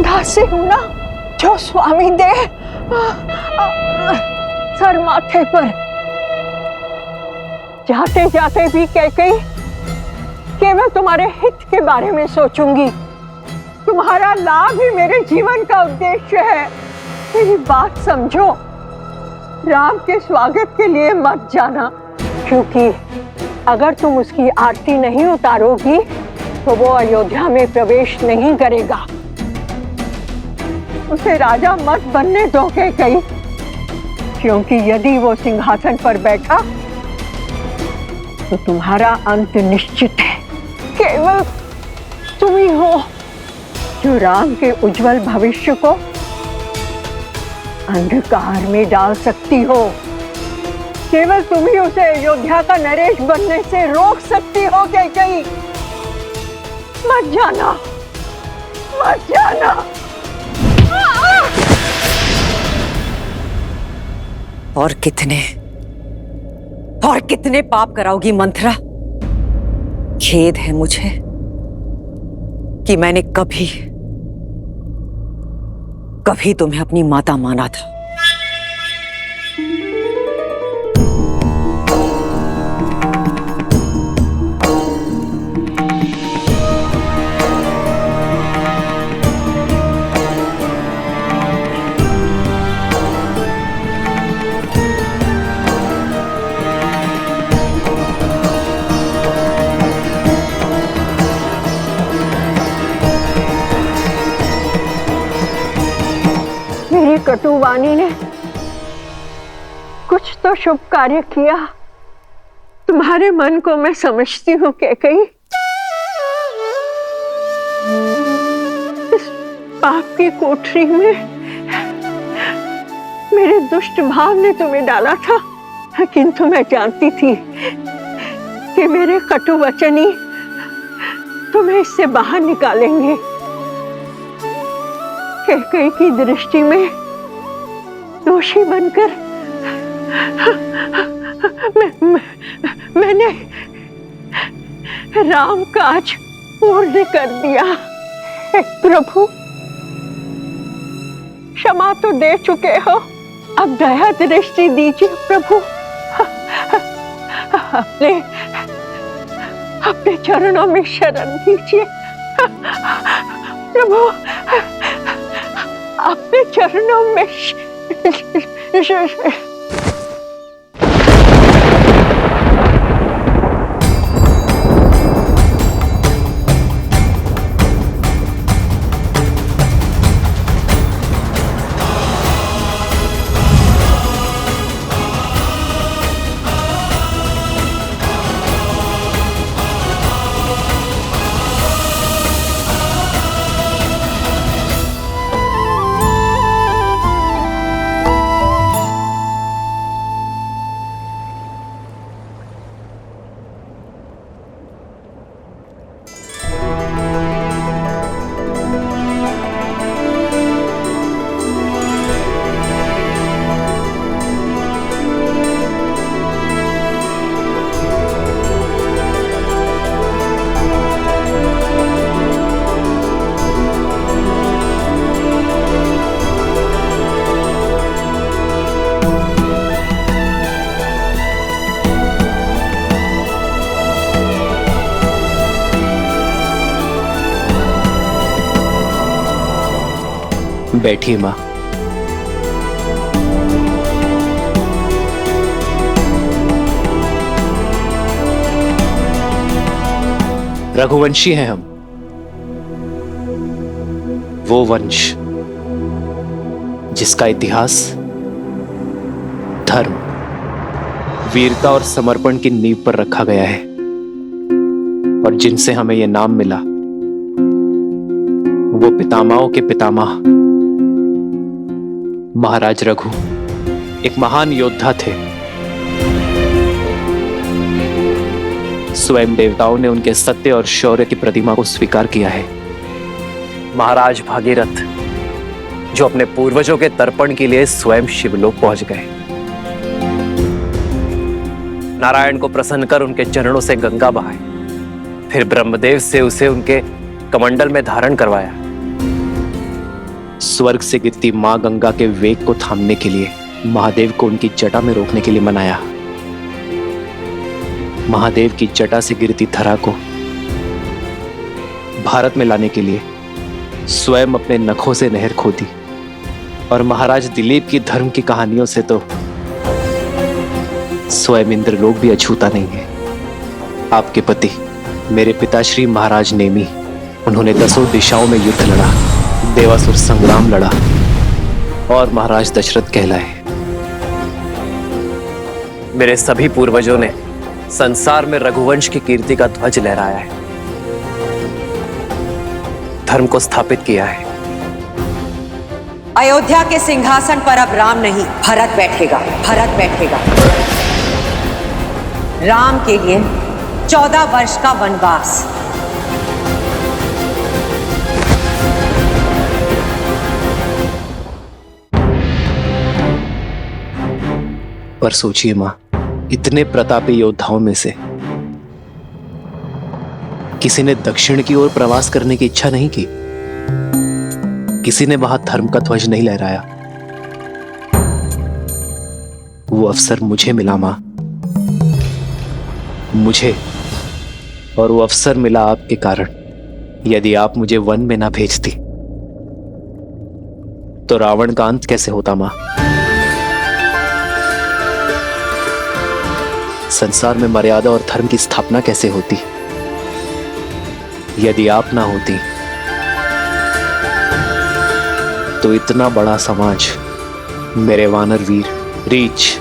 दासी हूं ना, जो स्वामी दे सर माथे पर। जाते जाते भी कैकई केवल तुम्हारे हित के बारे में सोचूंगी। तुम्हारा लाभ ही मेरे जीवन का उद्देश्य है। मेरी बात समझो, राम के स्वागत के लिए मत जाना, क्योंकि अगर तुम उसकी आरती नहीं उतारोगी तो वो अयोध्या में प्रवेश नहीं करेगा। उसे राजा मत बनने दो कैकई, क्योंकि यदि वो सिंहासन पर बैठा तो तुम्हारा अंत निश्चित है। केवल तुम ही हो जो राम के उज्जवल भविष्य को अंधकार में डाल सकती हो। केवल तुम ही उसे अयोध्या का नरेश बनने से रोक सकती हो कैकई। मत जाना, मत जाना। और कितने पाप कराओगी मंथरा? खेद है मुझे कि मैंने कभी तुम्हें अपनी माता माना था। कटुवाणी ने कुछ तो शुभ कार्य किया। तुम्हारे मन को मैं समझती हूँ कैकई। इस पाप की कोठरी में मेरे दुष्ट भाव ने तुम्हें डाला था, किंतु मैं जानती थी कि मेरे कटु वचन ही तुम्हें इससे बाहर निकालेंगे। कैकई की दृष्टि में दोषी बनकर मैंने राम काज पूर्ण कर दिया। हे प्रभु, क्षमा तो दे चुके हो, अब दया दृष्टि दीजिए प्रभु। अपने चरणों में शरण दीजिए प्रभु, अपने चरणों में बैठिए मां। रघुवंशी हैं हम, वो वंश जिसका इतिहास धर्म, वीरता और समर्पण की नींव पर रखा गया है, और जिनसे हमें यह नाम मिला वो पितामहों के पितामह महाराज रघु एक महान योद्धा थे। स्वयं देवताओं ने उनके सत्य और शौर्य की प्रतिमा को स्वीकार किया है। महाराज भागीरथ जो अपने पूर्वजों के तर्पण के लिए स्वयं शिवलोक पहुंच गए, नारायण को प्रसन्न कर उनके चरणों से गंगा बहाई, फिर ब्रह्मदेव से उसे उनके कमंडल में धारण करवाया। स्वर्ग से गिरती मां गंगा के वेग को थामने के लिए महादेव को उनकी जटा में रोकने के लिए मनाया। महादेव की जटा से गिरती धरा को भारत में लाने के लिए स्वयं अपने नखों से नहर खोदी, और महाराज दिलीप की धर्म की कहानियों से तो स्वयं इंद्रलोक भी अछूता नहीं है। आपके पति मेरे पिताश्री महाराज नेमी, उन्होंने 10 दिशाओं में युद्ध लड़ा, देवासुर संग्राम लड़ा और महाराज दशरथ कहलाए। मेरे सभी पूर्वजों ने संसार में रघुवंश की कीर्ति का ध्वज लहराया है, धर्म को स्थापित किया है। अयोध्या के सिंहासन पर अब राम नहीं, भरत बैठेगा। भरत बैठेगा। राम के लिए 14 वर्ष का वनवास। पर सोचिए मां, इतने प्रतापी योद्धाओं में से किसी ने दक्षिण की ओर प्रवास करने की इच्छा नहीं की, किसी ने वहां धर्म का ध्वज नहीं लहराया। वो अवसर मुझे मिला मां, मुझे, और वो अवसर मिला आपके कारण। यदि आप मुझे वन में ना भेजती तो रावण का अंत कैसे होता मां? संसार में मर्यादा और धर्म की स्थापना कैसे होती यदि आप ना होती? तो इतना बड़ा समाज, मेरे वानर वीर, रीछ,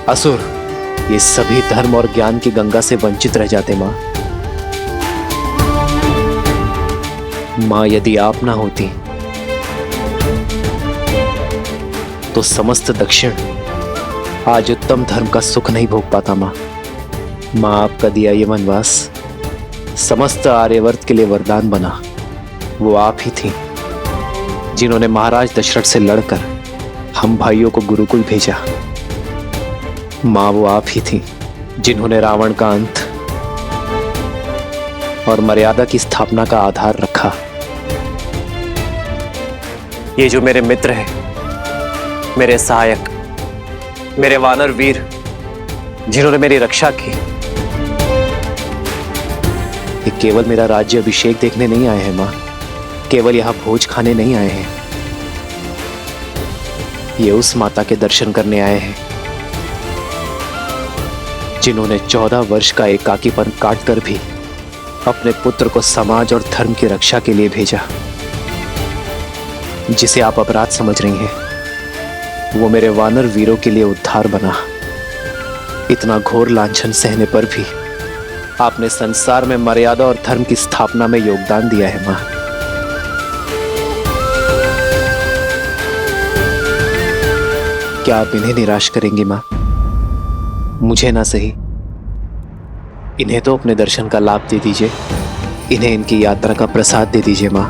असुर, ये सभी धर्म और ज्ञान की गंगा से वंचित रह जाते मां। मां, यदि आप ना होती तो समस्त दक्षिण आज उत्तम धर्म का सुख नहीं भोग पाता मां। मां, आपका दिया ये वनवास समस्त आर्यवर्त के लिए वरदान बना। वो आप ही थी जिन्होंने महाराज दशरथ से लड़कर हम भाइयों को गुरुकुल भेजा। मां, वो आप ही थी जिन्होंने रावण का अंत और मर्यादा की स्थापना का आधार रखा। ये जो मेरे मित्र हैं, मेरे सहायक, मेरे वानर वीर, जिन्होंने मेरी रक्षा की, ये केवल मेरा राज्य अभिषेक देखने नहीं आए हैं मां, केवल यहां भोज खाने नहीं आए हैं। ये उस माता के दर्शन करने आए हैं जिन्होंने 14 वर्ष का एकाकीपन काट कर भी अपने पुत्र को समाज और धर्म की रक्षा के लिए भेजा। जिसे आप अपराध समझ रही हैं, वो मेरे वानर वीरों के लिए उद्धार बना। इतना घोर लांछन सहने पर भी आपने संसार में मर्यादा और धर्म की स्थापना में योगदान दिया है मां। क्या आप इन्हें निराश करेंगी मां? मुझे ना सही, इन्हें तो अपने दर्शन का लाभ दे दीजिए, इन्हें इनकी यात्रा का प्रसाद दे दीजिए मां।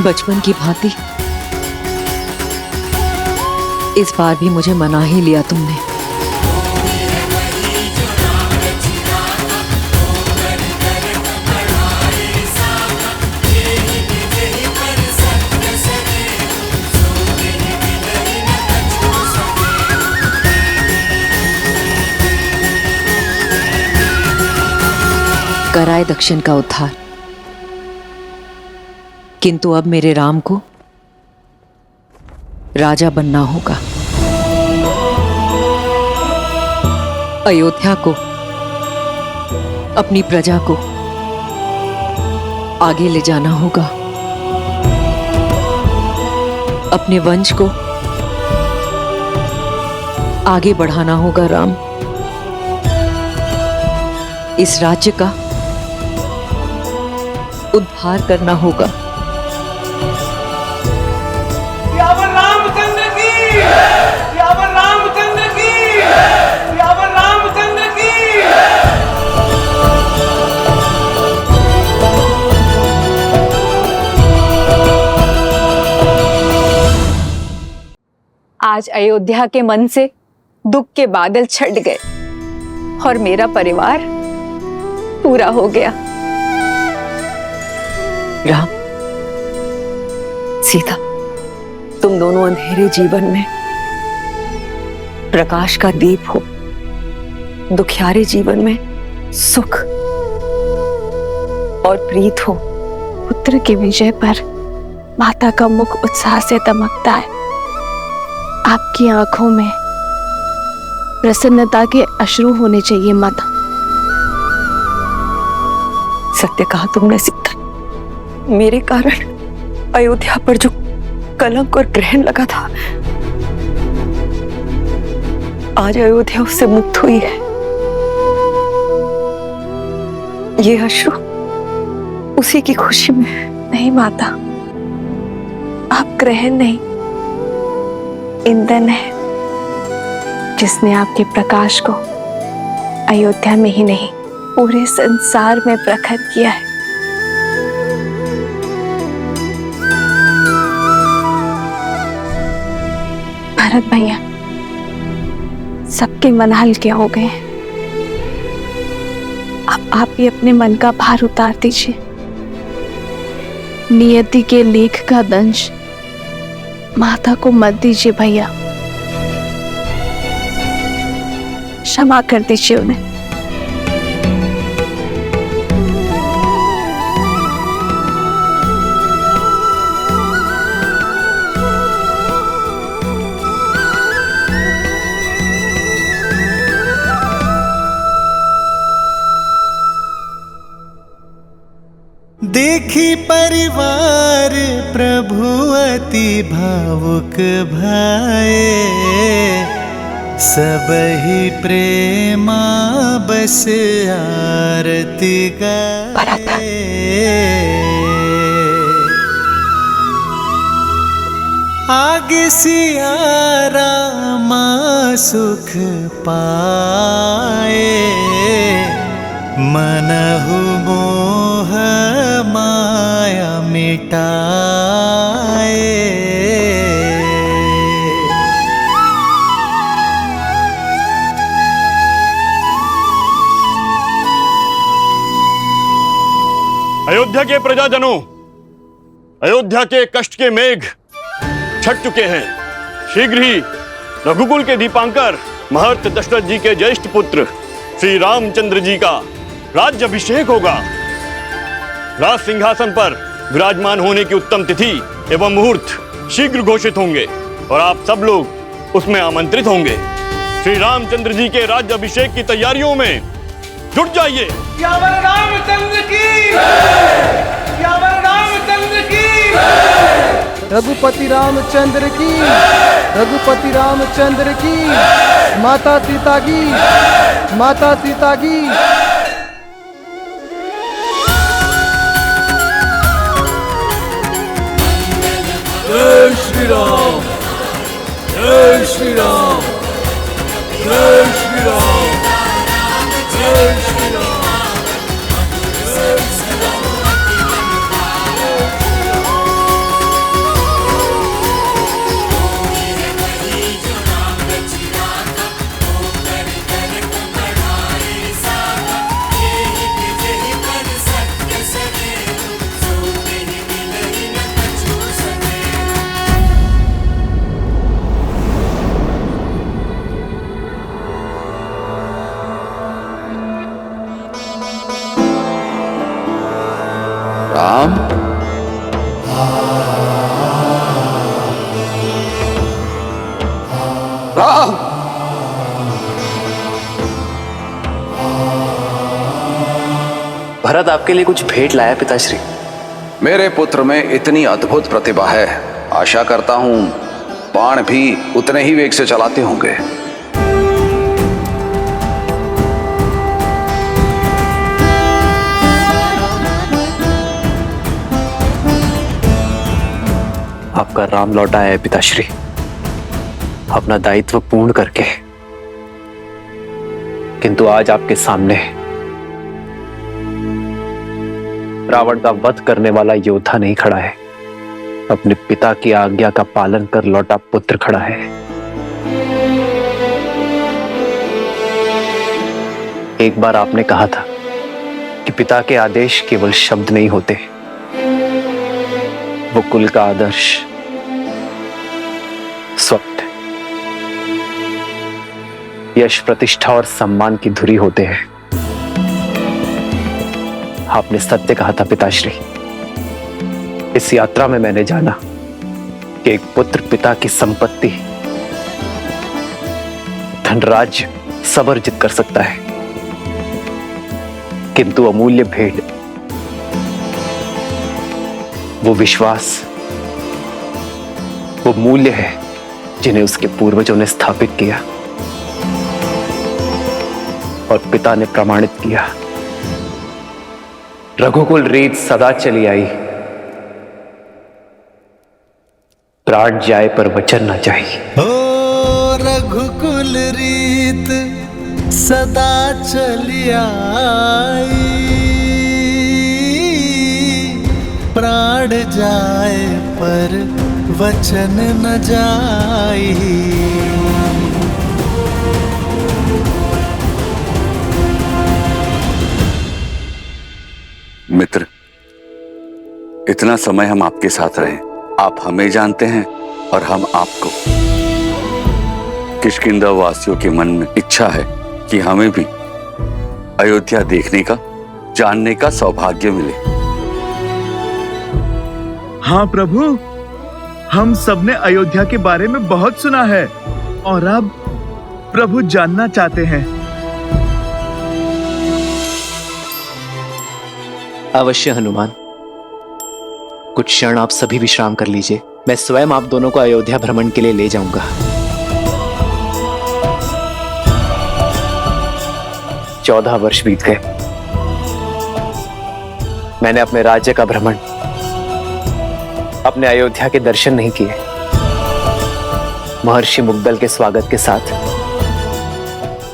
बचपन की भांति इस बार भी मुझे मना ही लिया तुमने। कराए दक्षिण का उद्धार, किंतु अब मेरे राम को राजा बनना होगा। अयोध्या को, अपनी प्रजा को आगे ले जाना होगा। अपने वंश को आगे बढ़ाना होगा राम। इस राज्य का उद्धार करना होगा। सियावर रामचंद्र की, सियावर रामचंद्र की, सियावर रामचंद्र की। आज अयोध्या के मन से दुख के बादल छट गए और मेरा परिवार पूरा हो गया। राम, सीता, तुम दोनों अंधेरे जीवन में प्रकाश का दीप हो, दुखियारे जीवन में सुख और प्रीत हो। पुत्र की विजय पर माता का मुख उत्साह से दमकता है। आपकी आंखों में प्रसन्नता के अश्रु होने चाहिए माता। सत्य कहा तुमने सीता। मेरे कारण अयोध्या पर जो कलंक और ग्रहण लगा था, आज अयोध्या उससे मुक्त हुई है। ये अश्रु उसी की खुशी में। नहीं माता, आप ग्रहण नहीं, ईंधन है जिसने आपके प्रकाश को अयोध्या में ही नहीं पूरे संसार में प्रकट किया है। भरत भैया, सबके मन हल्के हो गए हैं। अब आप भी अपने मन का भार उतार दीजिए। नियति के लेख का दंश माता को मत दीजिए भैया, क्षमा कर दीजिए उन्हें। देखी परिवार प्रभु अति भावुक भाए, सब ही प्रेमा बस आरती गाए। आगे सिया रामा सुख पाए, मनहु मोह माया मिटाए। अयोध्या के प्रजाजनों, अयोध्या के कष्ट के मेघ छट चुके हैं। शीघ्र ही रघुकुल के दीपांकर महर्षि दशरथ जी के ज्येष्ठ पुत्र श्री रामचंद्र जी का राज्याभिषेक होगा। राज सिंहासन पर विराजमान होने की उत्तम तिथि एवं मुहूर्त शीघ्र घोषित होंगे और आप सब लोग उसमें आमंत्रित होंगे। श्री रामचंद्र जी के राज्याभिषेक की तैयारियों में जुट जाइए। सियावर रामचंद्र की, सियावर रामचंद्र की। रघुपति रामचंद्र की, रघुपति रामचंद्र की। माता सीता की, माता सीता की। जय श्री राम, जय श्री राम, जय श्री राम, जय श्री राम। भरत आपके लिए कुछ भेंट लाया पिताश्री। मेरे पुत्र में इतनी अद्भुत प्रतिभा है, आशा करता हूं बाण भी उतने ही वेग से चलाते होंगे। आपका राम लौटा है पिताश्री, अपना दायित्व पूर्ण करके। किंतु आज आपके सामने रावण का वध करने वाला योद्धा नहीं खड़ा है, अपने पिता की आज्ञा का पालन कर लौटा पुत्र खड़ा है। एक बार आपने कहा था कि पिता के आदेश केवल शब्द नहीं होते, वो कुल का आदर्श स्वप्न, यश, प्रतिष्ठा और सम्मान की धुरी होते हैं। आपने सत्य कहा था पिताश्री। इस यात्रा में मैंने जाना कि एक पुत्र पिता की संपत्ति, धनराज्य सब अर्जित कर सकता है, किंतु अमूल्य भेंट, वो विश्वास, वो मूल्य है जिन्हें उसके पूर्वजों ने स्थापित किया और पिता ने प्रमाणित किया। रघुकुल रीत सदा चली आई, प्राण जाए पर वचन न जाए। ओ रघुकुल रीत सदा चली आई, प्राण जाए पर वचन न जाई। मित्र, इतना समय हम आपके साथ रहे, आप हमें जानते हैं और हम आपको। किष्किंधा वासियों के मन में इच्छा है कि हमें भी अयोध्या देखने का, जानने का सौभाग्य मिले। हाँ प्रभु, हम सबने अयोध्या के बारे में बहुत सुना है और अब प्रभु जानना चाहते हैं। अवश्य हनुमान, कुछ क्षण आप सभी विश्राम कर लीजिए, मैं स्वयं आप दोनों को अयोध्या भ्रमण के लिए ले जाऊंगा। 14 वर्ष बीत गए, मैंने अपने राज्य का भ्रमण, अपने अयोध्या के दर्शन नहीं किए। महर्षि मुग्दल के स्वागत के साथ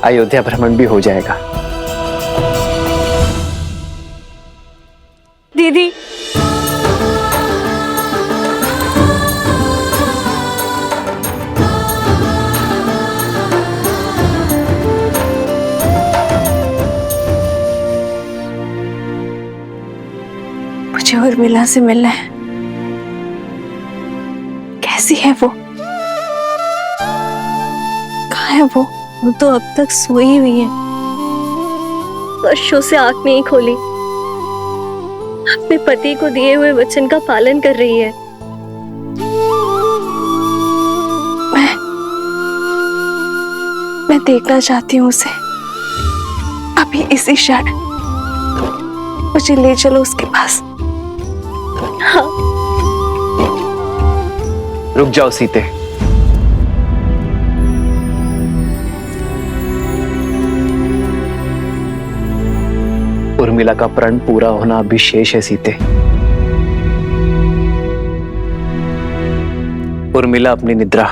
अयोध्या भ्रमण भी हो जाएगा। दीदी, मुझे उर्मिला से मिलना है। कैसी है वो? कहाँ है वो? वो तो अब तक सोई हुई है, वर्षों से आंख नहीं खोली, अपने पति को दिए हुए वचन का पालन कर रही है। मैं देखना चाहती हूँ उसे, अभी इसी क्षण। मुझे ले चलो उसके पास। हाँ। रुक जाओ सीते, उर्मिला का प्रण पूरा होना अभी शेष है सीते। उर्मिला अपनी निद्रा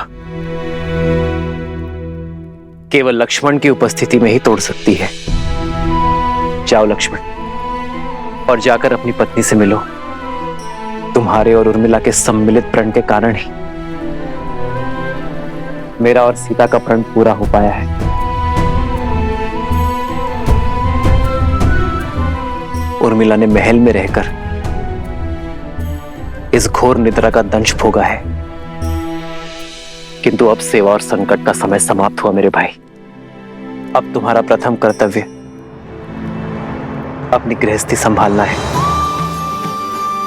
केवल लक्ष्मण की उपस्थिति में ही तोड़ सकती है। जाओ लक्ष्मण, और जाकर अपनी पत्नी से मिलो। तुम्हारे और उर्मिला के सम्मिलित प्रण के कारण ही मेरा और सीता का प्रण पूरा हो पाया है। उर्मिला ने महल में रहकर इस घोर निद्रा का दंश भोगा है, किंतु अब सेवा और संकट का समय समाप्त हुआ मेरे भाई। अब तुम्हारा प्रथम कर्तव्य अपनी गृहस्थी संभालना है।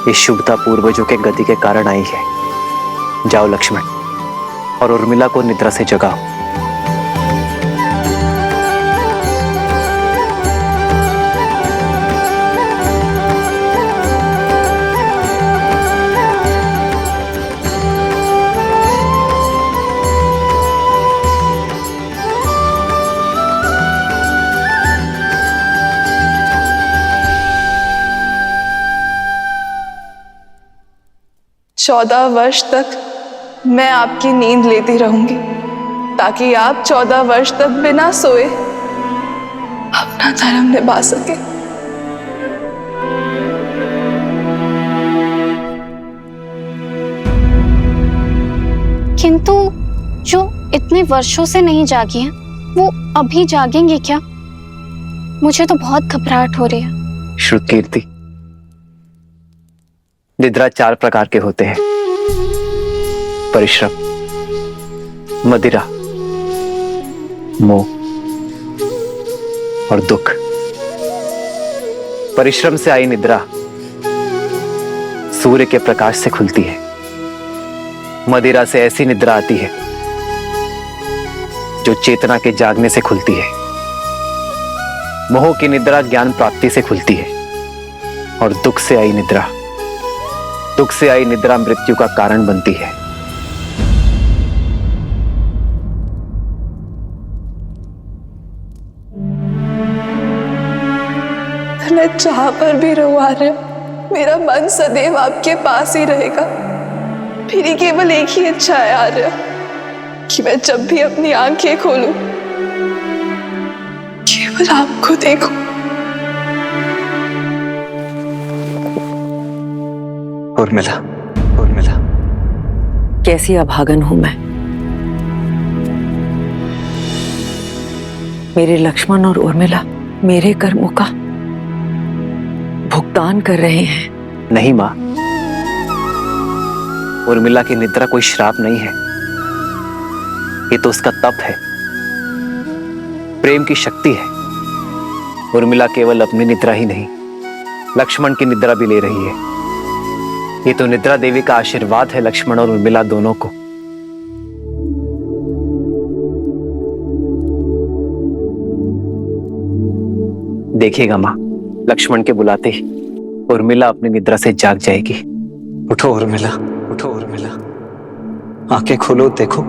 ये शुभता पूर्वजों के गति के कारण आई है। जाओ लक्ष्मण, और उर्मिला को निद्रा से जगाओ। 14 वर्ष तक मैं आपकी नींद लेती रहूंगी ताकि आप 14 वर्ष तक बिना सोए अपना धर्म निभा सके। किंतु जो इतने वर्षों से नहीं जागी हैं, वो अभी जागेंगे क्या? मुझे तो बहुत घबराहट हो रही है। श्रुतकीर्ति, निद्रा 4 प्रकार के होते हैं: परिश्रम, मदिरा, मोह और दुख। परिश्रम से आई निद्रा सूर्य के प्रकाश से खुलती है। मदिरा से ऐसी निद्रा आती है जो चेतना के जागने से खुलती है। मोह की निद्रा ज्ञान प्राप्ति से खुलती है। और दुख से आई निद्रा मृत्यु का कारण बनती है। मैं जहां पर भी रहूं आर्य, मेरा मन सदैव आपके पास ही रहेगा। मेरी केवल एक ही इच्छा है आर्य, कि मैं जब भी अपनी आंखें खोलूं केवल आपको देखूं। उर्मिला, कैसी अभागन हूं मैं। मेरे लक्ष्मण और उर्मिला मेरे कर्मों का भुगतान कर रहे हैं। नहीं मां, उर्मिला की निद्रा कोई श्राप नहीं है। ये तो उसका तप है, प्रेम की शक्ति है। उर्मिला केवल अपनी निद्रा ही नहीं, लक्ष्मण की निद्रा भी ले रही है। ये तो निद्रा देवी का आशीर्वाद है लक्ष्मण और उर्मिला दोनों को। देखिएगा मां, लक्ष्मण के बुलाते ही उर्मिला अपनी निद्रा से जाग जाएगी। उठो उर्मिला, आंखें खोलो, देखो,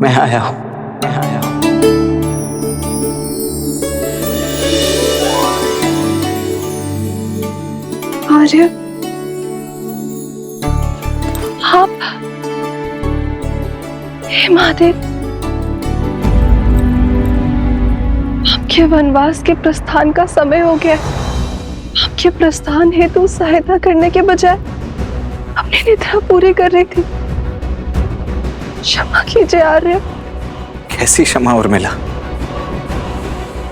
मैं आया हूं। आर्य, आप, हे महादेव, आपके वनवास के प्रस्थान का समय हो गया। आपके प्रस्थान हेतु सहायता करने के बजाय अपनी निद्रा पूरी कर रही थी। क्षमा कीजिए आर्य। कैसी क्षमा उर्मिला,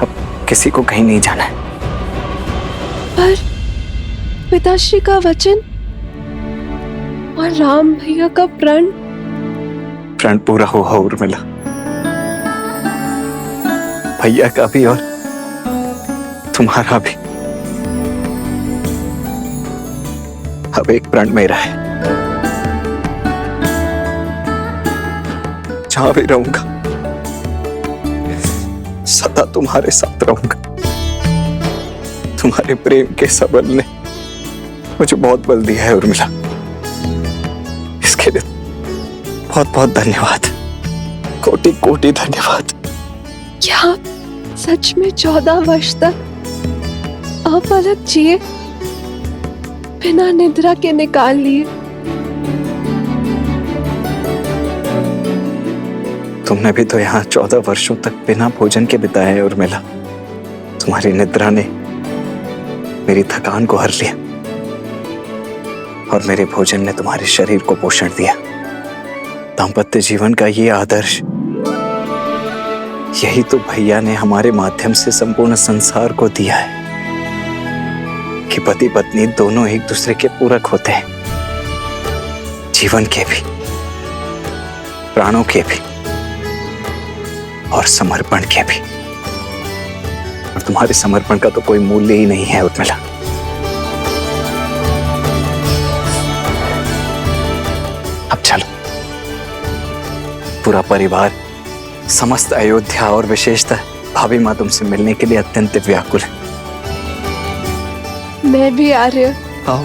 अब किसी को कहीं नहीं जाना है। पर पिताश्री का वचन और राम भैया का प्रण पूरा हुआ उर्मिला। भैया का भी और तुम्हारा भी। अब एक प्रण मेरा है, जहां भी रहूंगा सदा तुम्हारे साथ रहूंगा। तुम्हारे प्रेम के सबल ने मुझे बहुत बल दिया है उर्मिला, इसके लिए बहुत बहुत धन्यवाद, कोटि कोटि धन्यवाद। क्या आप सच में 14 वर्ष तक अपलक जिए, बिना निद्रा के निकाल लिए? तुमने भी तो यहाँ 14 वर्षों तक बिना भोजन के बिताए हैं उर्मिला। तुम्हारी निद्रा ने मेरी थकान को हर लिया और मेरे भोजन ने तुम्हारे शरीर को पोषण दिया। दाम्पत्य जीवन का ये आदर्श, यही तो भैया ने हमारे माध्यम से संपूर्ण संसार को दिया है कि पति पत्नी दोनों एक दूसरे के पूरक होते हैं, जीवन के भी, प्राणों के भी और समर्पण के भी। और तुम्हारे समर्पण का तो कोई मूल्य ही नहीं है उर्मिला। अब चलो, पूरा परिवार, समस्त अयोध्या और विशेषतः भाभी माँ तुमसे मिलने के लिए अत्यंत व्याकुल है। मैं भी आ रही हूँ। आओ।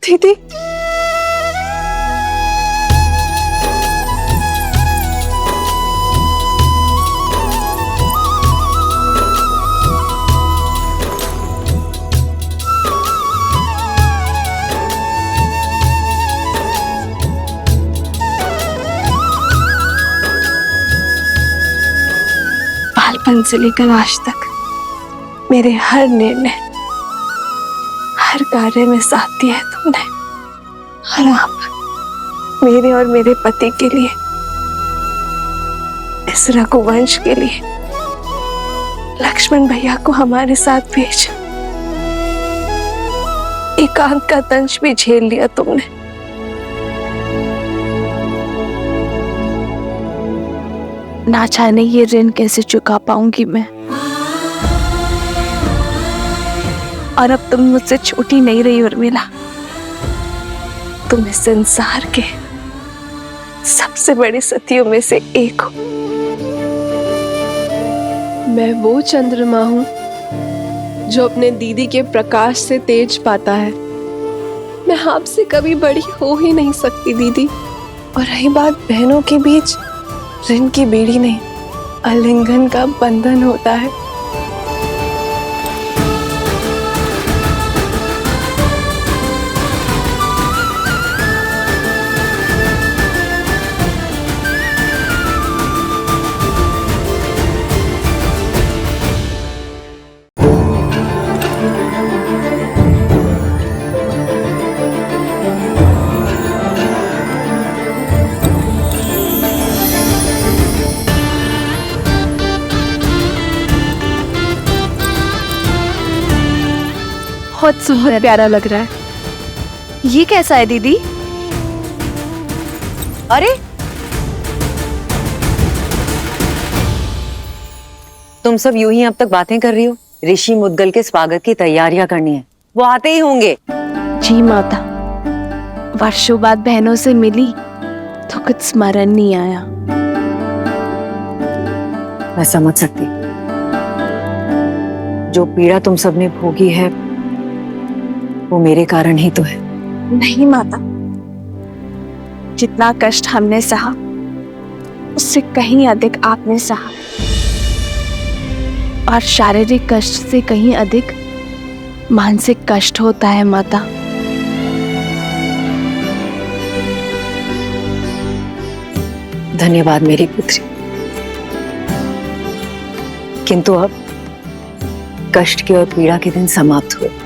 दीदी, बचपन से लेकर आज तक मेरे हर निर्णय, हर कार्य में साथ दिया है तुमने। और आप मेरे और मेरे पति के लिए, इस रघुवंश के लिए लक्ष्मण भैया को हमारे साथ भेज, एकांत का दंश भी झेल लिया तुमने। ना जाने ये ऋण कैसे चुका पाऊंगी मैं। और अब तुम मुझसे छोटी नहीं रही उर्मिला, तुम इस संसार के सबसे बड़ी सतियों में से एक हो। मैं वो चंद्रमा हूँ जो अपने दीदी के प्रकाश से तेज पाता है। मैं आपसे कभी बड़ी हो ही नहीं सकती दीदी। और रही बात बहनों के बीच, ऋण की बेड़ी नहीं, आलिंगन का बंधन होता है। बहुत सुंदर प्यारा लग रहा है। ये कैसा है दीदी? अरे तुम सब यूं ही अब तक बातें कर रही हो। ऋषि मुद्गल के स्वागत की तैयारियां करनी है, वो आते ही होंगे। जी माता, वर्षों बाद बहनों से मिली तो कुछ स्मरण नहीं आया। मैं समझ सकती, जो पीड़ा तुम सबने भोगी है वो मेरे कारण ही तो है। नहीं माता, जितना कष्ट हमने सहा उससे कहीं अधिक आपने सहा, और शारीरिक कष्ट से कहीं अधिक मानसिक कष्ट होता है माता। धन्यवाद मेरी पुत्री, किंतु अब कष्ट के और पीड़ा के दिन समाप्त हुए।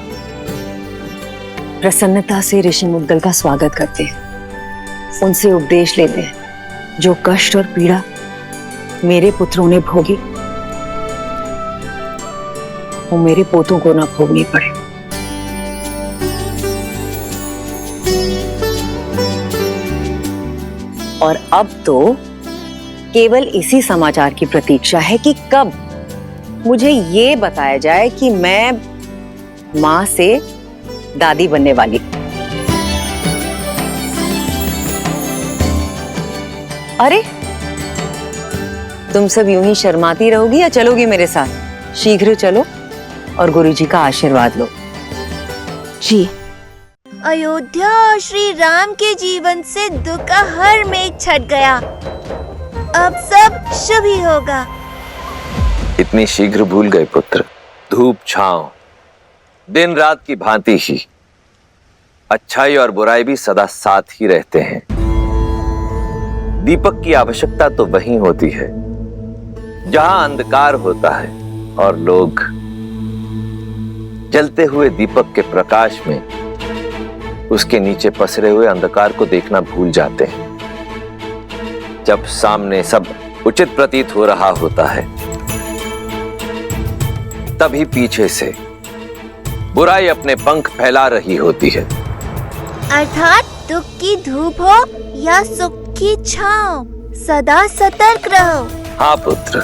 प्रसन्नता से ऋषि मुद्गल का स्वागत करते हैं, उनसे उपदेश लेते हैं। जो कष्ट और पीड़ा मेरे पुत्रों ने भोगी, वो मेरे पोतों को ना भोगनी पड़े। और अब तो केवल इसी समाचार की प्रतीक्षा है कि कब मुझे ये बताया जाए कि मैं मां से दादी बनने वाली। अरे तुम सब यूं ही शर्माती रहोगी या चलोगी मेरे साथ? शीघ्र चलो और गुरुजी का आशीर्वाद लो। जी। अयोध्या और श्री राम के जीवन से दुख का हर मेघ छट गया। अब सब शुभ ही होगा। इतनी शीघ्र भूल गए पुत्र? धूप छांव दिन रात की भांति ही, अच्छाई और बुराई भी सदा साथ ही रहते हैं। दीपक की आवश्यकता तो वहीं होती है जहां अंधकार होता है, और लोग जलते हुए दीपक के प्रकाश में उसके नीचे पसरे हुए अंधकार को देखना भूल जाते हैं। जब सामने सब उचित प्रतीत हो रहा होता है, तभी पीछे से बुराई अपने पंख फैला रही होती है। अर्थात दुख की धूप हो या सुख की छांव, सदा सतर्क रहो। हाँ पुत्र,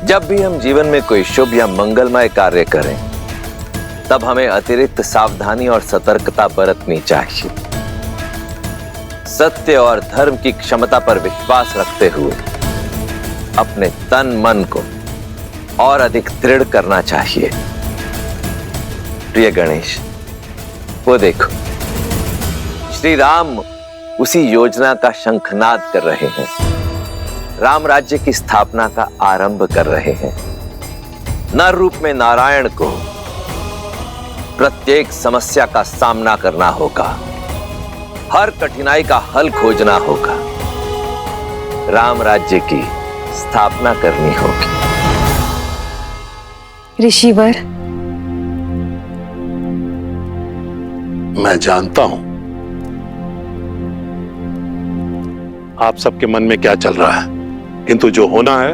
जब भी हम जीवन में कोई शुभ या मंगलमय कार्य करें, तब हमें अतिरिक्त सावधानी और सतर्कता बरतनी चाहिए। सत्य और धर्म की क्षमता पर विश्वास रखते हुए अपने तन मन को और अधिक दृढ़ करना चाहिए। प्रिय गणेश, वो देखो, श्री राम उसी योजना का शंखनाद कर रहे हैं। राम राज्य की स्थापना का आरंभ कर रहे हैं। नर रूप में नारायण को प्रत्येक समस्या का सामना करना होगा, हर कठिनाई का हल खोजना होगा, राम राज्य की स्थापना करनी होगी। ऋषिवर, मैं जानता हूं आप सबके मन में क्या चल रहा है, किंतु जो होना है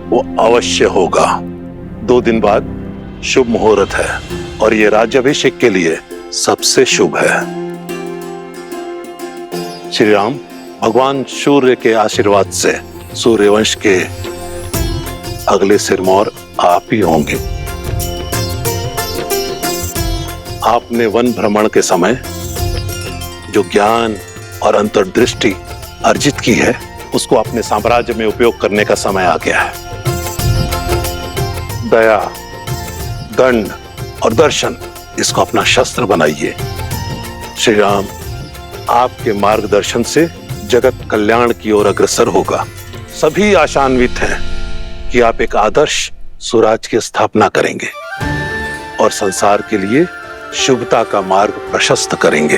वो अवश्य होगा। 2 दिन बाद शुभ मुहूर्त है और ये राज्याभिषेक के लिए सबसे शुभ है। श्री राम, भगवान सूर्य के आशीर्वाद से सूर्यवंश के अगले सिरमौर आप ही होंगे। आपने वन भ्रमण के समय जो ज्ञान और अंतर्दृष्टि अर्जित की है, उसको अपने साम्राज्य में उपयोग करने का समय आ गया है। दया, दंड और दर्शन, इसको अपना शस्त्र बनाइए। श्री राम, आपके मार्गदर्शन से जगत कल्याण की ओर अग्रसर होगा। सभी आशान्वित हैं कि आप एक आदर्श स्वराज की स्थापना करेंगे और संसार के लिए शुभता का मार्ग प्रशस्त करेंगे।